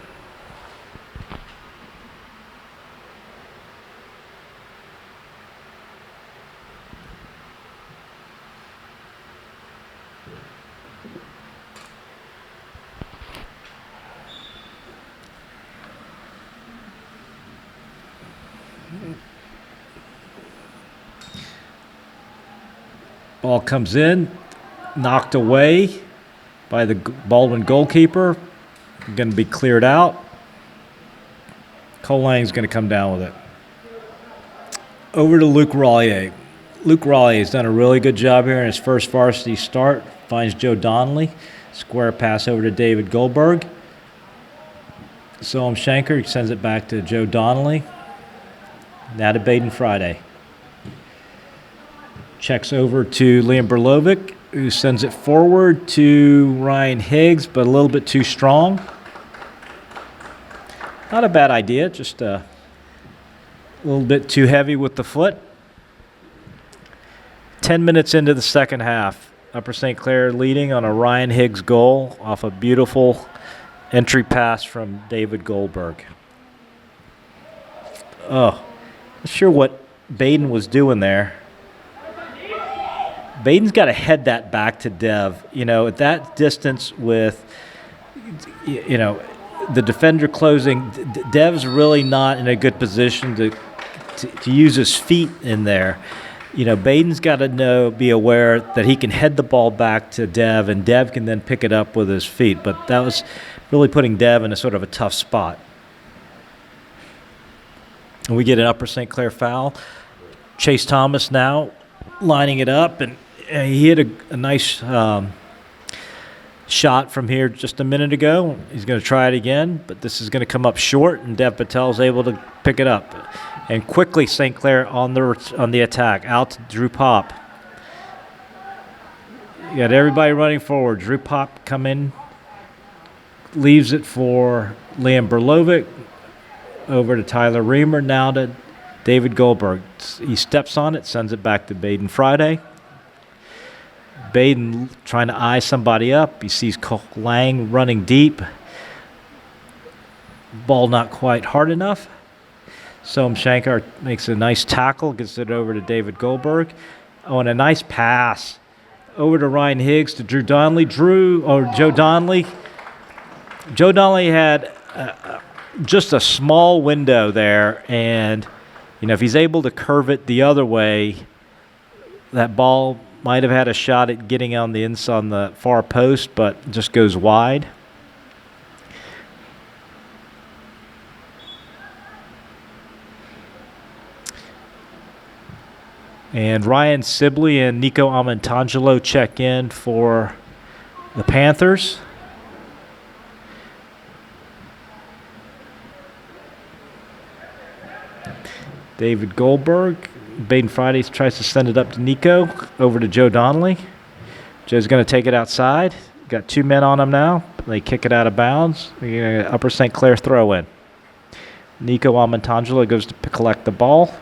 Ball comes in, knocked away by the Baldwin goalkeeper. Going to be cleared out. Cole Lang's going to come down with it. Over to Luke Rollier. Luke Rollier has done a really good job here in his first varsity start. Finds Joe Donnelly. Square pass over to David Goldberg. Soam Shanker sends it back to Joe Donnelly. Now to Baden Friday. Checks over to Liam Berlovic, who sends it forward to Ryan Higgs, but a little bit too strong. Not a bad idea, just a little bit too heavy with the foot. 10 minutes into the second half, Upper St. Clair leading on a Ryan Higgs goal off a beautiful entry pass from David Goldberg. Oh, not sure what Baden was doing there. Baden's got to head that back to Dev. At that distance with, the defender closing, Dev's really not in a good position to use his feet in there. Baden's got to be aware that he can head the ball back to Dev, and Dev can then pick it up with his feet. But that was really putting Dev in a sort of a tough spot. And we get an Upper St. Clair foul. Chase Thomas now lining it up, and he hit a nice shot from here just a minute ago. He's going to try it again, but this is going to come up short, and Dev Patel is able to pick it up. And quickly, St. Clair on the attack, out to Drew Pop. You got everybody running forward. Drew Pop come in, leaves it for Liam Berlovic, over to Tyler Reamer, now to David Goldberg. He steps on it, sends it back to Baden Friday. Baden trying to eye somebody up. He sees Cole Lang running deep. Ball not quite hard enough. Soam Shankar makes a nice tackle, gets it over to David Goldberg. Oh, and a nice pass over to Ryan Higgs to Joe Donnelly. Joe Donnelly. Joe Donnelly had just a small window there, and if he's able to curve it the other way, that ball might have had a shot at getting on the far post, but just goes wide. And Ryan Sibley and Nico Amontangelo check in for the Panthers. David Goldberg. Baden Friday tries to send it up to Nico, over to Joe Donnelly. Joe's going to take it outside. Got two men on him now. They kick it out of bounds. We get an Upper St. Clair throw in. Nico Amontangelo goes to collect the ball.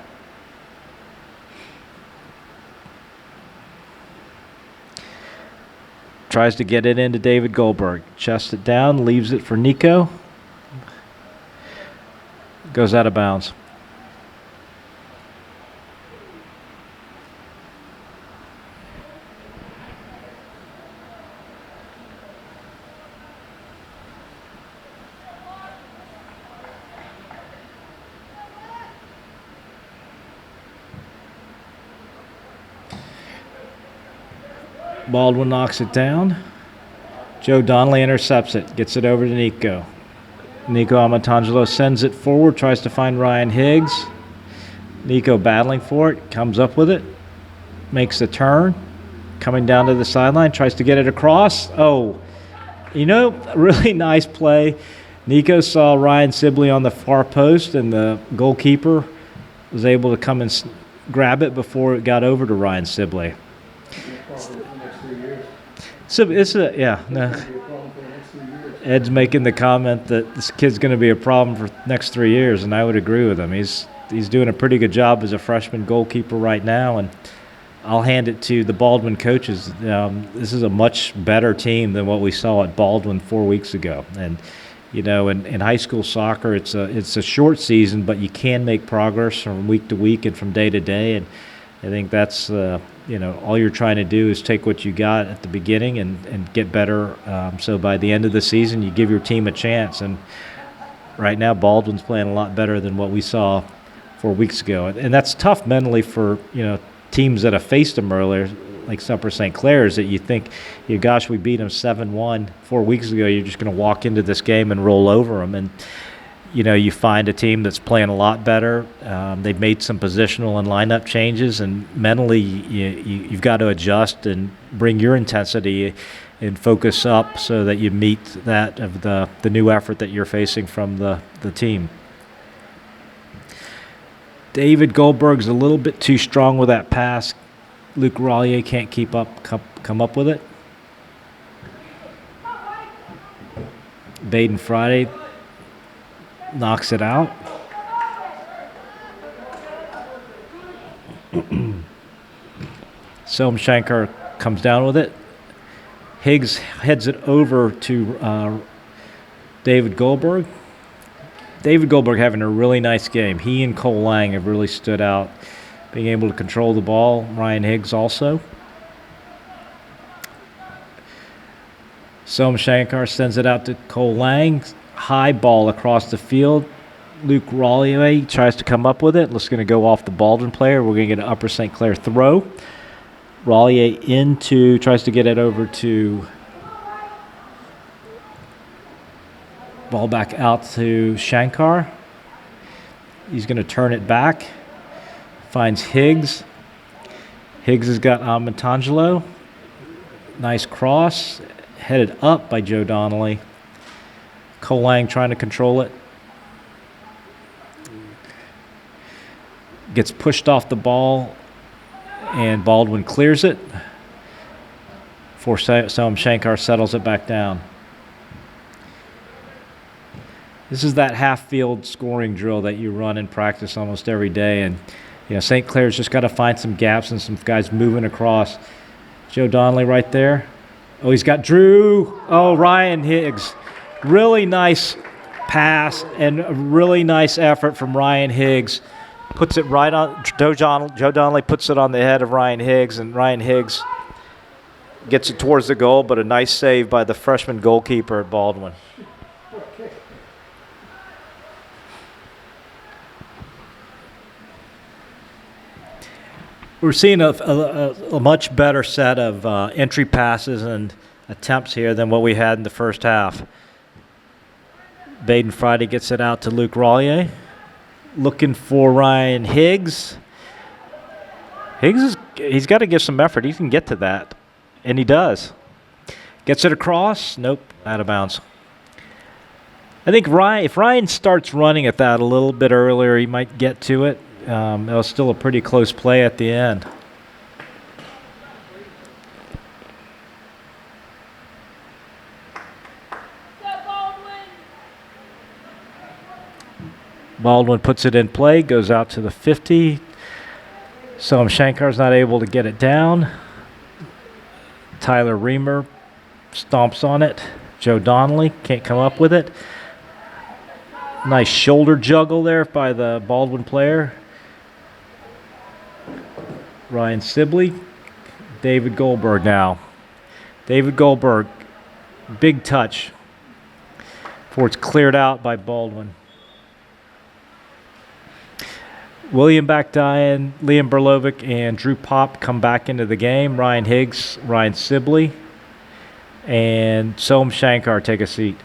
Tries to get it into David Goldberg. Chests it down, leaves it for Nico. Goes out of bounds. Baldwin knocks it down. Joe Donnelly intercepts it, gets it over to Nico. Nico Amatangelo sends it forward, tries to find Ryan Higgs. Nico battling for it, comes up with it, makes the turn, coming down to the sideline, tries to get it across. Oh, really nice play. Nico saw Ryan Sibley on the far post, and the goalkeeper was able to come and grab it before it got over to Ryan Sibley. So Ed's making the comment that this kid's going to be a problem for the next 3 years, and I would agree with him. He's doing a pretty good job as a freshman goalkeeper right now, and I'll hand it to the Baldwin coaches. This is a much better team than what we saw at Baldwin 4 weeks ago. And in high school soccer, it's a short season, but you can make progress from week to week and from day to day. And I think that's all you're trying to do is take what you got at the beginning and get better. So by the end of the season, you give your team a chance. And right now, Baldwin's playing a lot better than what we saw 4 weeks ago, and that's tough mentally for teams that have faced them earlier, like Upper St. Clair, is that you think, gosh, we beat them 7-1 4 weeks ago. You're just going to walk into this game and roll over them, and you find a team that's playing a lot better. They've made some positional and lineup changes, and mentally you've got to adjust and bring your intensity and focus up so that you meet that of the new effort that you're facing from the team. David Goldberg's a little bit too strong with that pass. Luke Rollier can't come up with it. Baden Friday knocks it out. Selm Shankar comes down with it. Higgs heads it over to David Goldberg. David Goldberg having a really nice game. He and Cole Lang have really stood out, being able to control the ball. Ryan Higgs also. Selm Shankar sends it out to Cole Lang. High ball across the field. Luke Rollier tries to come up with it. It's going to go off the Baldwin player. We're going to get an Upper St. Clair throw. Rollier tries to get it over to ball back out to Shankar. He's going to turn it back. Finds Higgs. Higgs has got Amatangelo. Nice cross. Headed up by Joe Donnelly. Cole Lang trying to control it. Gets pushed off the ball, and Baldwin clears it. Before Selm Shankar settles it back down. This is that half-field scoring drill that you run in practice almost every day, and St. Clair's just got to find some gaps and some guys moving across. Joe Donnelly right there. Oh, he's got Drew. Oh, Ryan Higgs. Really nice pass and a really nice effort from Ryan Higgs. Puts it right on. Joe Donnelly puts it on the head of Ryan Higgs, and Ryan Higgs gets it towards the goal, but a nice save by the freshman goalkeeper at Baldwin. We're seeing a much better set of entry passes and attempts here than what we had in the first half. Baden Friday gets it out to Luke Rollier. Looking for Ryan Higgs. He's got to give some effort. He can get to that, and he does. Gets it across. Nope, out of bounds. I think if Ryan starts running at that a little bit earlier, he might get to it. It was still a pretty close play at the end. Baldwin puts it in play, goes out to the 50. Selm Shankar's not able to get it down. Tyler Reamer stomps on it. Joe Donnelly can't come up with it. Nice shoulder juggle there by the Baldwin player. Ryan Sibley. David Goldberg now. David Goldberg, big touch before it's cleared out by Baldwin. William Backdyan, Liam Berlovic, and Drew Pop come back into the game. Ryan Higgs, Ryan Sibley, and Selm Shankar take a seat.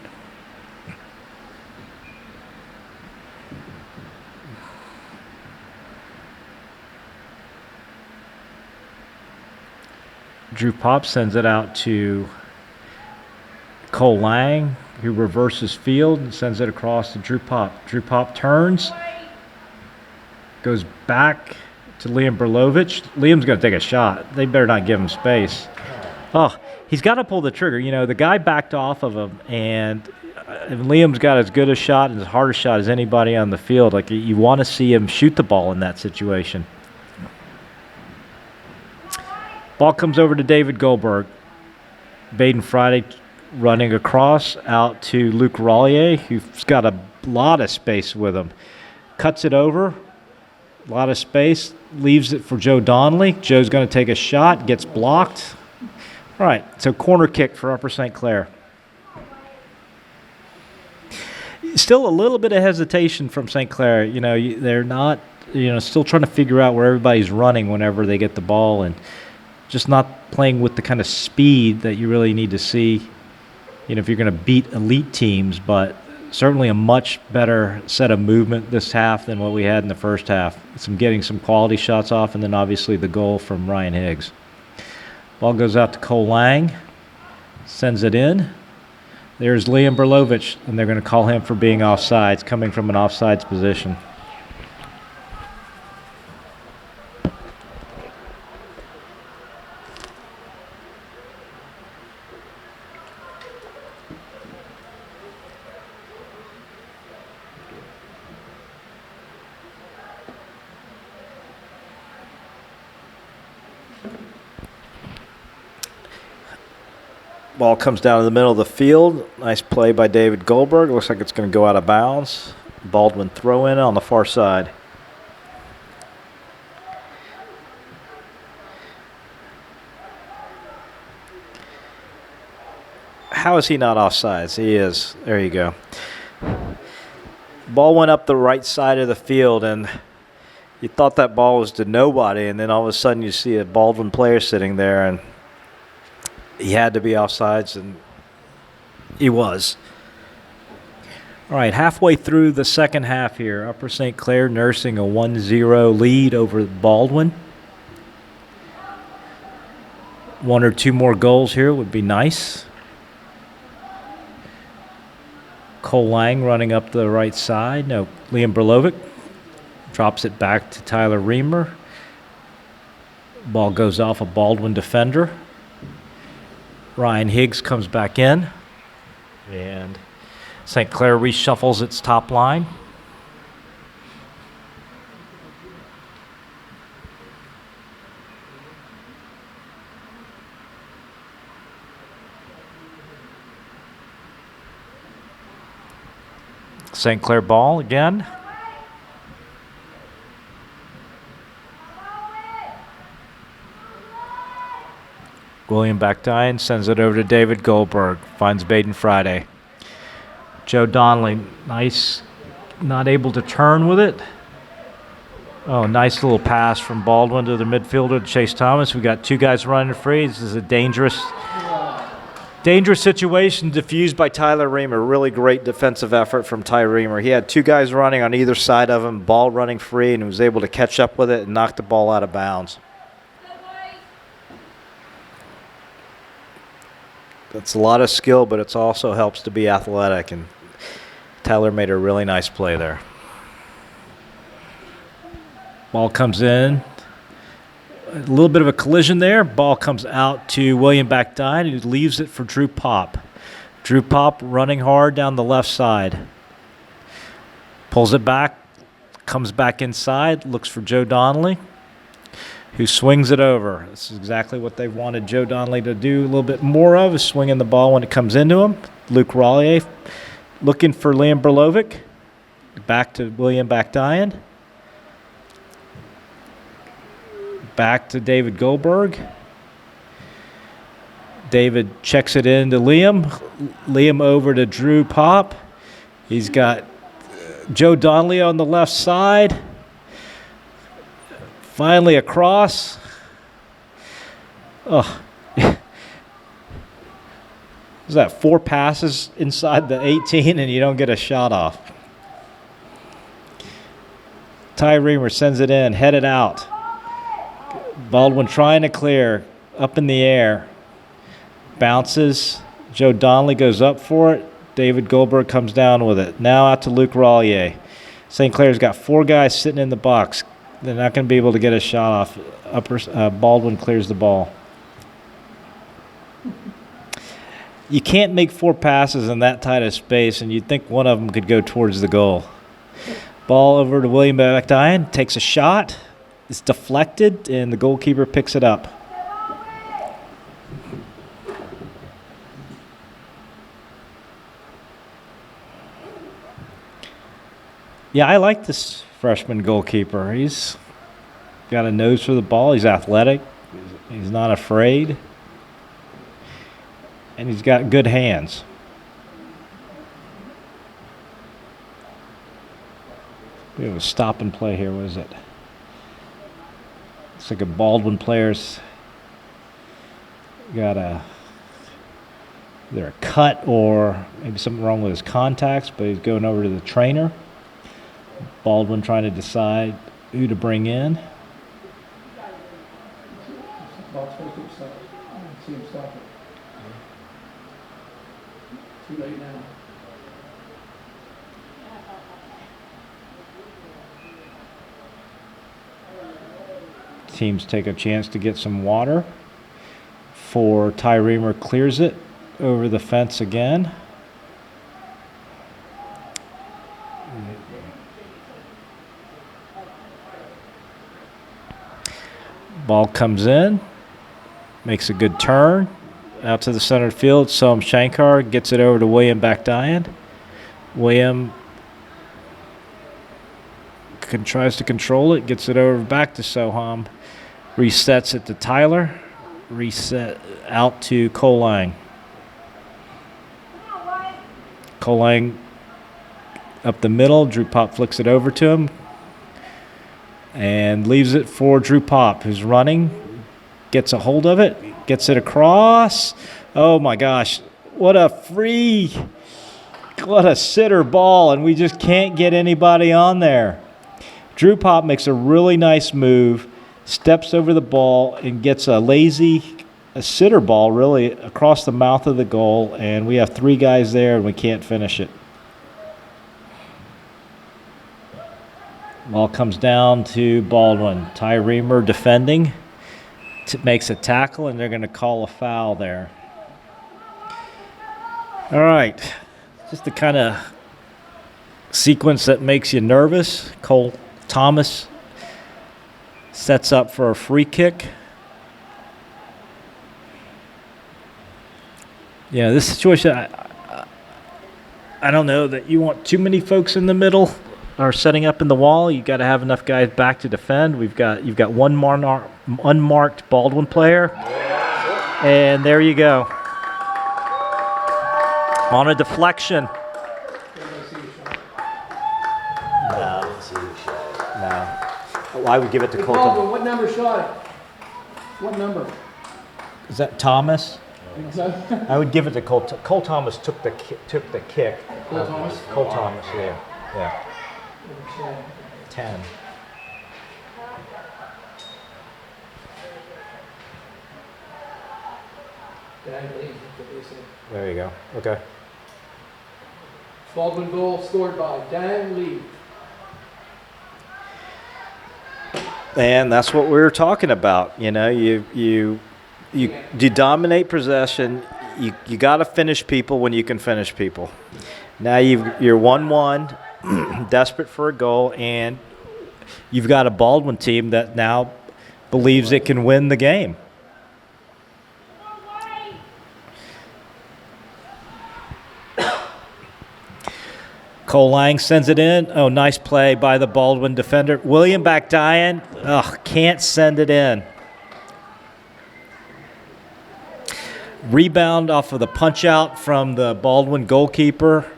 Drew Pop sends it out to Cole Lang, who reverses field and sends it across to Drew Pop. Drew Pop turns, goes back to Liam Berlovich. Liam's going to take a shot. They better not give him space. Oh, he's got to pull the trigger. You know, the guy backed off of him, and Liam's got as good a shot and as hard a shot as anybody on the field. Like, you want to see him shoot the ball in that situation. Ball comes over to David Goldberg. Baden Friday running across out to Luke Rollier, who's got a lot of space with him. Cuts it over, a lot of space, leaves it for Joe Donnelly. Joe's going to take a shot, gets blocked. All right, so corner kick for Upper St. Clair. Still a little bit of hesitation from St. Clair. You know, they're not, still trying to figure out where everybody's running whenever they get the ball, and just not playing with the kind of speed that you really need to see, if you're going to beat elite teams. But certainly a much better set of movement this half than what we had in the first half. Getting some quality shots off, and then obviously the goal from Ryan Higgs. Ball goes out to Cole Lang, sends it in. There's Liam Berlovich, and they're going to call him for being offsides, coming from an offsides position. Ball comes down to the middle of the field. Nice play by David Goldberg. Looks like it's going to go out of bounds. Baldwin throw in on the far side. How is he not offsides? He is. There you go. Ball went up the right side of the field, and you thought that ball was to nobody, and then all of a sudden you see a Baldwin player sitting there, and he had to be offsides, and he was. All right, halfway through the second half here, Upper St. Clair nursing a 1-0 lead over Baldwin. One or two more goals here would be nice. Cole Lang running up the right side. No, Liam Berlovic drops it back to Tyler Reamer. Ball goes off a Baldwin defender. Ryan Higgs comes back in, and St. Clair reshuffles its top line. St. Clair ball again. William Backdine sends it over to David Goldberg. Finds Baden Friday. Joe Donnelly, nice, not able to turn with it. Oh, nice little pass from Baldwin to the midfielder, Chase Thomas. We got two guys running free. This is a dangerous situation diffused by Tyler Reamer. Really great defensive effort from Ty Reamer. He had two guys running on either side of him, ball running free, and was able to catch up with it and knock the ball out of bounds. That's a lot of skill, but it also helps to be athletic, and Tyler made a really nice play there. Ball comes in. A little bit of a collision there. Ball comes out to William Backdine, who leaves it for Drew Pop. Drew Pop running hard down the left side. Pulls it back, comes back inside, looks for Joe Donnelly, who swings it over. This is exactly what they wanted Joe Donnelly to do a little bit more of, is swinging the ball when it comes into him. Luke Rollier looking for Liam Berlovic. Back to William Backdine. Back to David Goldberg. David checks it in to Liam. Liam over to Drew Pop. He's got Joe Donnelly on the left side. Finally across. Oh. Is that 4 passes inside the 18 and you don't get a shot off? Ty Reamer sends it in, headed out. Baldwin trying to clear. up in the air. Bounces. Joe Donnelly goes up for it. David Goldberg comes down with it. Now out to Luke Rollier. St. Clair's got 4 guys sitting in the box. They're not going to be able to get a shot off. Baldwin clears the ball. You can't make 4 passes in that tight of space, and you'd think one of them could go towards the goal. Ball over to William McDyan. Takes a shot. It's deflected, and the goalkeeper picks it up. Yeah, I like this freshman goalkeeper. He's got a nose for the ball. He's athletic. He's not afraid. And he's got good hands. We have a stop and play here. What is it? It's like a Baldwin player's got either a cut or maybe something wrong with his contacts, but he's going over to the trainer. Baldwin trying to decide who to bring in. Too late now. Teams take a chance to get some water. Ty Reamer clears it over the fence again. Ball comes in, makes a good turn out to the center field. Soham Shankar gets it over to William Bakdayan. William tries to control it, gets it over back to Soham, resets it to Tyler, reset out to Colang. Colang up the middle. Drew Pop flicks it over to him and leaves it for Drew Pop, who's running, gets a hold of it, gets it across. Oh my gosh, what a sitter ball, and we just can't get anybody on there. Drew Pop makes a really nice move, steps over the ball, and gets a sitter ball really across the mouth of the goal, and we have 3 guys there and we can't finish it. Ball comes down to Baldwin. Ty Reamer defending. Makes a tackle, and they're going to call a foul there. All right. Just the kind of sequence that makes you nervous. Cole Thomas sets up for a free kick. Yeah, this situation, I don't know that you want too many folks in the middle or setting up in the wall. You got to have enough guys back to defend. You've got one unmarked Baldwin player, and there you go. On a deflection. No, I didn't see the shot. No. Well, I would give it to Cole. Baldwin, what number shot it? What number? Is that Thomas? Okay. I would give it to Cole. Cole Thomas took the kick. Cole Thomas? Cole Thomas, yeah. 10. There you go. Okay. Baldwin goal scored by Dan Lee. And that's what we were talking about. You know, you dominate possession. You got to finish people when you can finish people. Now you're 1-1, desperate for a goal, and you've got a Baldwin team that now believes it can win the game. Cole Lang sends it in. Oh, nice play by the Baldwin defender. William Bakdayan, can't send it in. Rebound off of the punch out from the Baldwin goalkeeper,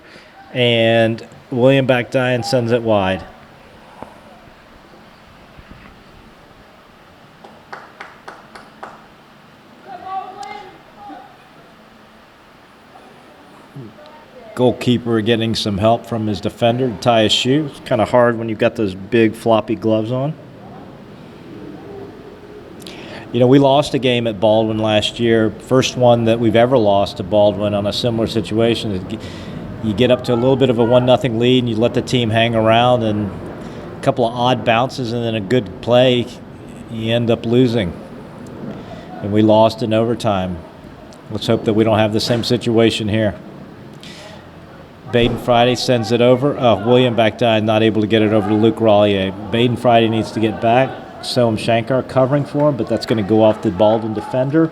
and William Bakdayan sends it wide. Goalkeeper getting some help from his defender to tie his shoe. It's kind of hard when you've got those big floppy gloves on. You know, we lost a game at Baldwin last year, first one that we've ever lost to Baldwin on a similar situation. You get up to a little bit of a 1-0 lead and you let the team hang around, and a couple of odd bounces and then a good play, you end up losing. And we lost in overtime. Let's hope that we don't have the same situation here. Baden Friday sends it over. Oh, William Bakdine not able to get it over to Luke Rollier. Baden Friday needs to get back. Soam Shankar covering for him, but that's going to go off the Baldwin defender.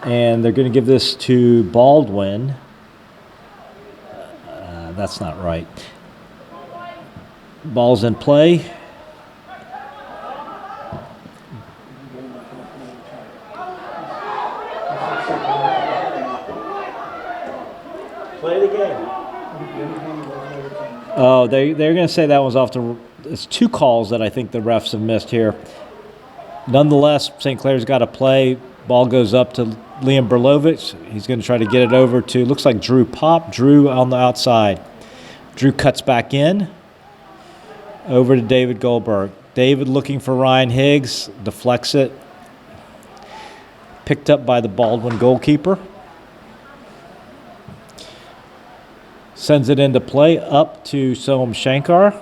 And they're going to give this to Baldwin. That's not right. Ball's in play. Play the game. Oh, they're going to say that was off the. It's 2 calls that I think the refs have missed here. Nonetheless, St. Clair's got to play. Ball goes up to Liam Berlovich. He's going to try to get it over to, looks like Drew Pop. Drew on the outside. Drew cuts back in. Over to David Goldberg. David looking for Ryan Higgs. Deflects it. Picked up by the Baldwin goalkeeper. Sends it into play up to Soam Shankar.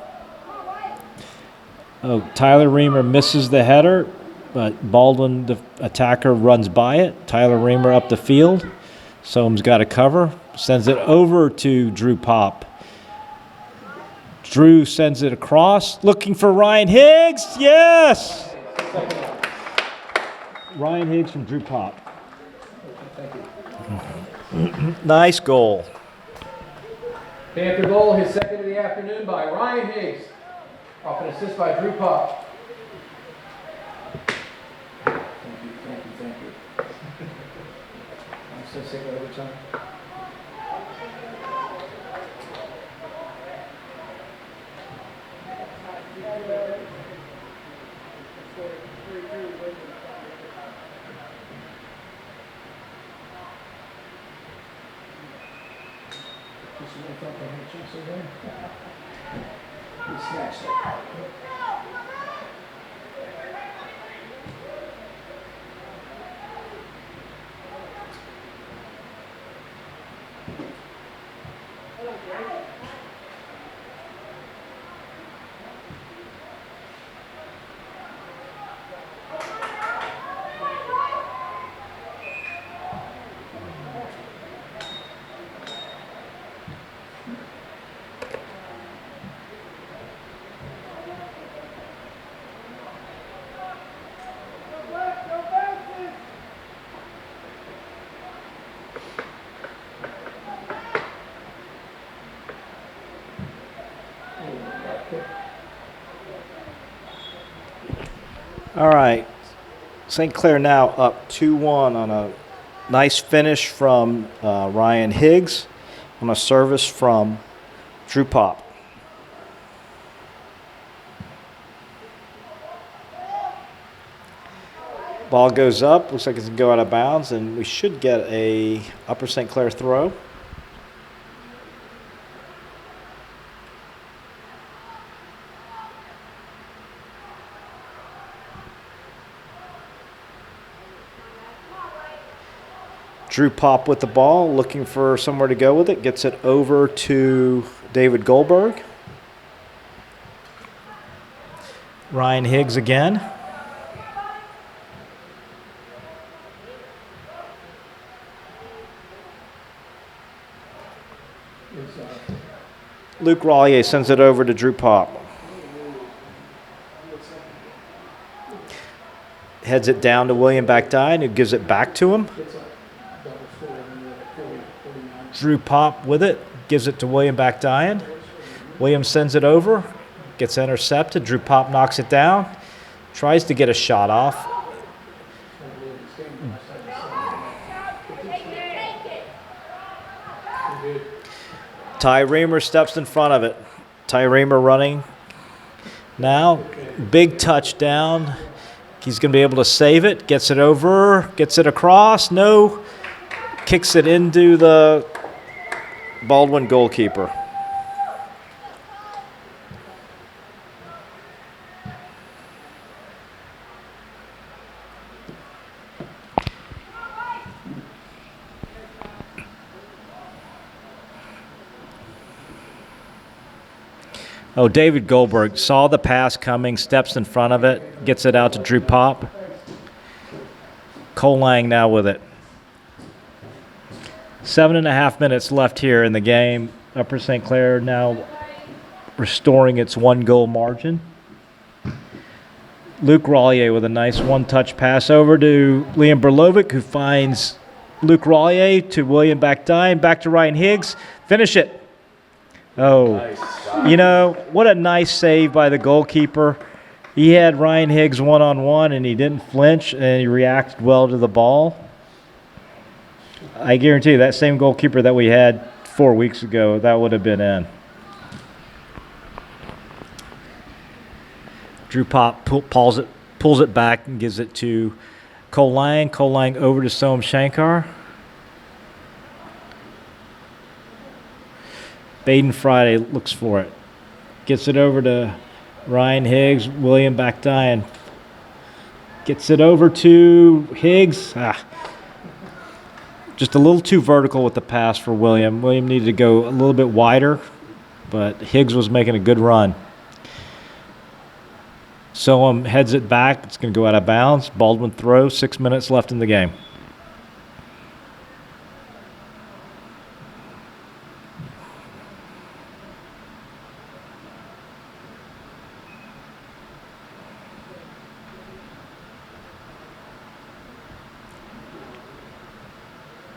Oh, Tyler Reamer misses the header, but Baldwin, the attacker, runs by it. Tyler Reamer up the field. Soam's got a cover. Sends it over to Drew Pop. Drew sends it across, looking for Ryan Higgs. Yes! Ryan Higgs from Drew Pop. Nice goal. Panther goal, his second of the afternoon by Ryan Higgs. Off an assist by Drew Pop. Thank you. I'm so sick of overtime. He snatched it. All right. St. Clair now up 2-1 on a nice finish from Ryan Higgs on a service from Drew Pop. Ball goes up. Looks like it's going to go out of bounds, and we should get a Upper St. Clair throw. Drew Pop with the ball, looking for somewhere to go with it. Gets it over to David Goldberg. Ryan Higgs again. Luke Rollier sends it over to Drew Pop. Heads it down to William Bakdine, who gives it back to him. Drew Pop with it, gives it to William Bakdine. William sends it over, gets intercepted. Drew Pop knocks it down, tries to get a shot off. Ty Reamer steps in front of it. Ty Reamer running now. Big touchdown. He's going to be able to save it. Gets it over. Gets it across. No. Kicks it into the Baldwin goalkeeper. Oh, David Goldberg saw the pass coming, steps in front of it, gets it out to Drew Pop. Cole Lang now with it. 7.5 minutes left here in the game. Upper St. Clair now restoring its 1-goal margin. Luke Rollier with a nice one-touch pass over to Liam Berlovic, who finds Luke Rollier to William Backdine, back to Ryan Higgs. Finish it. Oh, you know, what a nice save by the goalkeeper. He had Ryan Higgs one-on-one, and he didn't flinch, and he reacted well to the ball. I guarantee you that same goalkeeper that we had 4 weeks ago, that would have been in. Drew Pop pulls it back and gives it to Cole Lang. Cole Lang over to Soam Shankar. Baden Friday looks for it. Gets it over to Ryan Higgs. William Backdine gets it over to Higgs. Just a little too vertical with the pass for William. William needed to go a little bit wider, but Higgs was making a good run. Soam heads it back. It's going to go out of bounds. Baldwin throw. 6 minutes left in the game.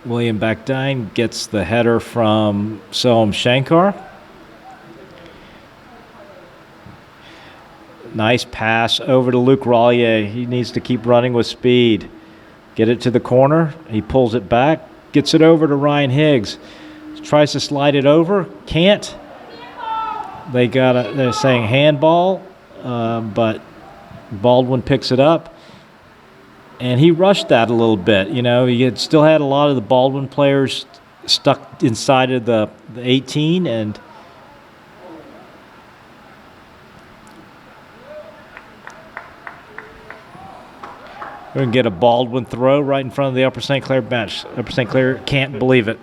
William Backdine gets the header from Soam Shankar. Nice pass over to Luke Rollier. He needs to keep running with speed. Get it to the corner. He pulls it back. Gets it over to Ryan Higgs. Tries to slide it over. Can't. They're saying handball, but Baldwin picks it up. And he rushed that a little bit. You know, he still had a lot of the Baldwin players stuck inside of the 18, and we're going to get a Baldwin throw right in front of the Upper St. Clair bench. Upper St. Clair can't believe it.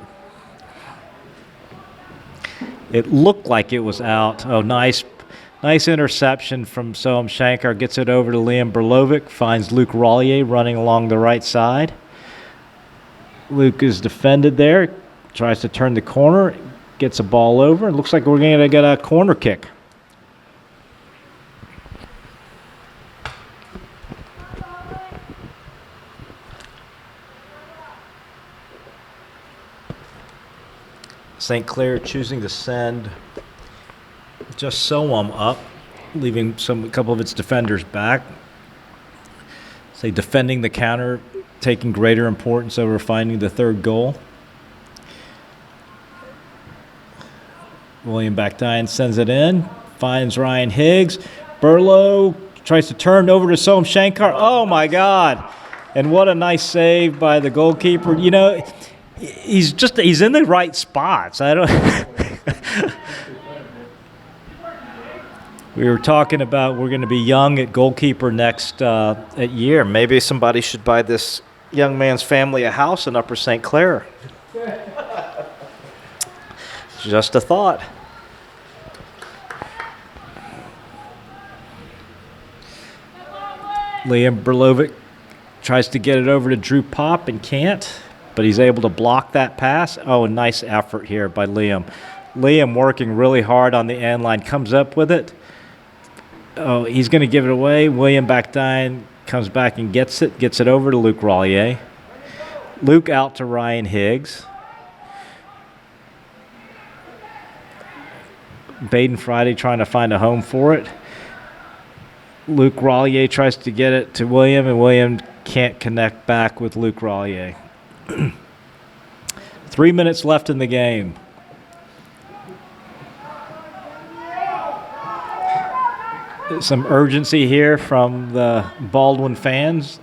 It looked like it was out. Oh, nice interception from Soam Shankar. Gets it over to Liam Berlovic. Finds Luke Rollier running along the right side. Luke is defended there. Tries to turn the corner. Gets a ball over. It looks like we're going to get a corner kick. St. Clair choosing to send just Soam up, leaving a couple of its defenders back. Say defending the counter, taking greater importance over finding the third goal. William Backdine sends it in, finds Ryan Higgs. Burlow tries to turn over to Soam Shankar. Oh my God! And what a nice save by the goalkeeper. You know, he's in the right spots. I don't. We were talking about we're going to be young at goalkeeper next at year. Maybe somebody should buy this young man's family a house in Upper St. Clair. Just a thought. Liam Berlovic tries to get it over to Drew Pop and can't, but he's able to block that pass. Oh, a nice effort here by Liam. Liam working really hard on the end line, comes up with it. Oh, he's going to give it away. William Backdine comes back and gets it over to Luke Rollier. Luke out to Ryan Higgs. Baden Friday trying to find a home for it. Luke Rollier tries to get it to William, and William can't connect back with Luke Rollier. 3 minutes left in the game. Some urgency here from the Baldwin fans.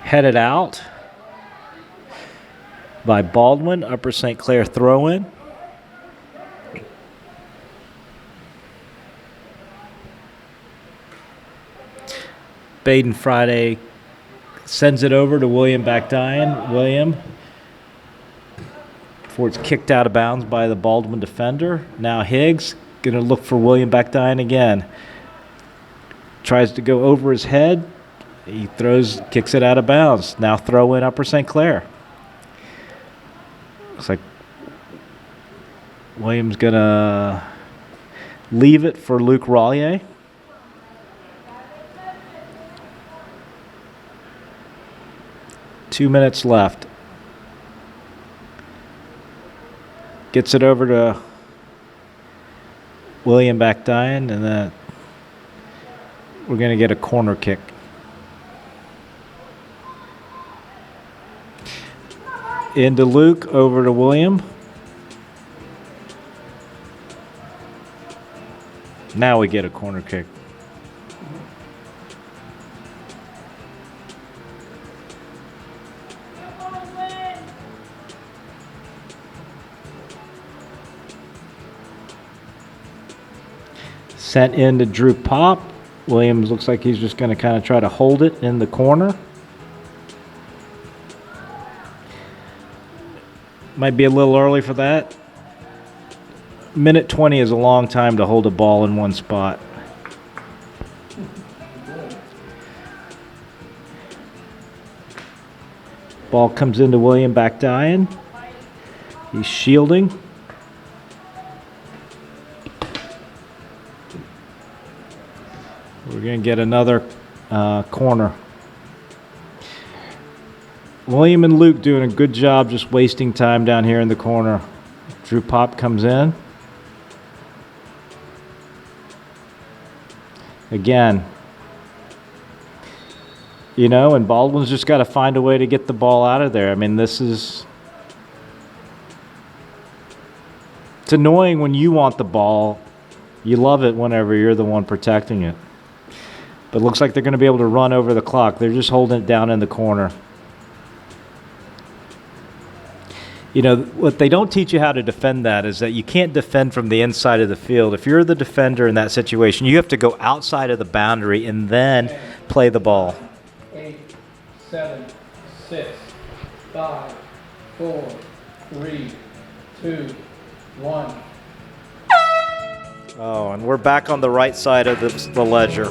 Headed out by Baldwin, Upper St. Clair throw-in. Baden Friday sends it over to William Backdyan. William, before it's kicked out of bounds by the Baldwin defender. Now Higgs going to look for William Backdyan again. Tries to go over his head. He throws, kicks it out of bounds. Now throw in Upper St. Clair. Looks like William's going to leave it for Luke Rollier. Two minutes left. Gets it over to William Backdyan, and then we're going to get a corner kick. Into Luke, over to William. Now we get a corner kick. Sent in to Drew Pop. Williams looks like he's just going to kind of try to hold it in the corner. Might be a little early for that. Minute 20 is a long time to hold a ball in one spot. Ball comes into William Backdyan. He's shielding. We're going to get another corner. William and Luke doing a good job just wasting time down here in the corner. Drew Pop comes in. Again. You know, and Baldwin's just got to find a way to get the ball out of there. I mean, this is... It's annoying when you want the ball. You love it whenever you're the one protecting it. But it looks like they're going to be able to run over the clock. They're just holding it down in the corner. You know, what they don't teach you how to defend that is that you can't defend from the inside of the field. If you're the defender in that situation, you have to go outside of the boundary and then play the ball. 8, 7, 6, 5, 4, 3, 2, 1. Oh, and we're back on the right side of the ledger.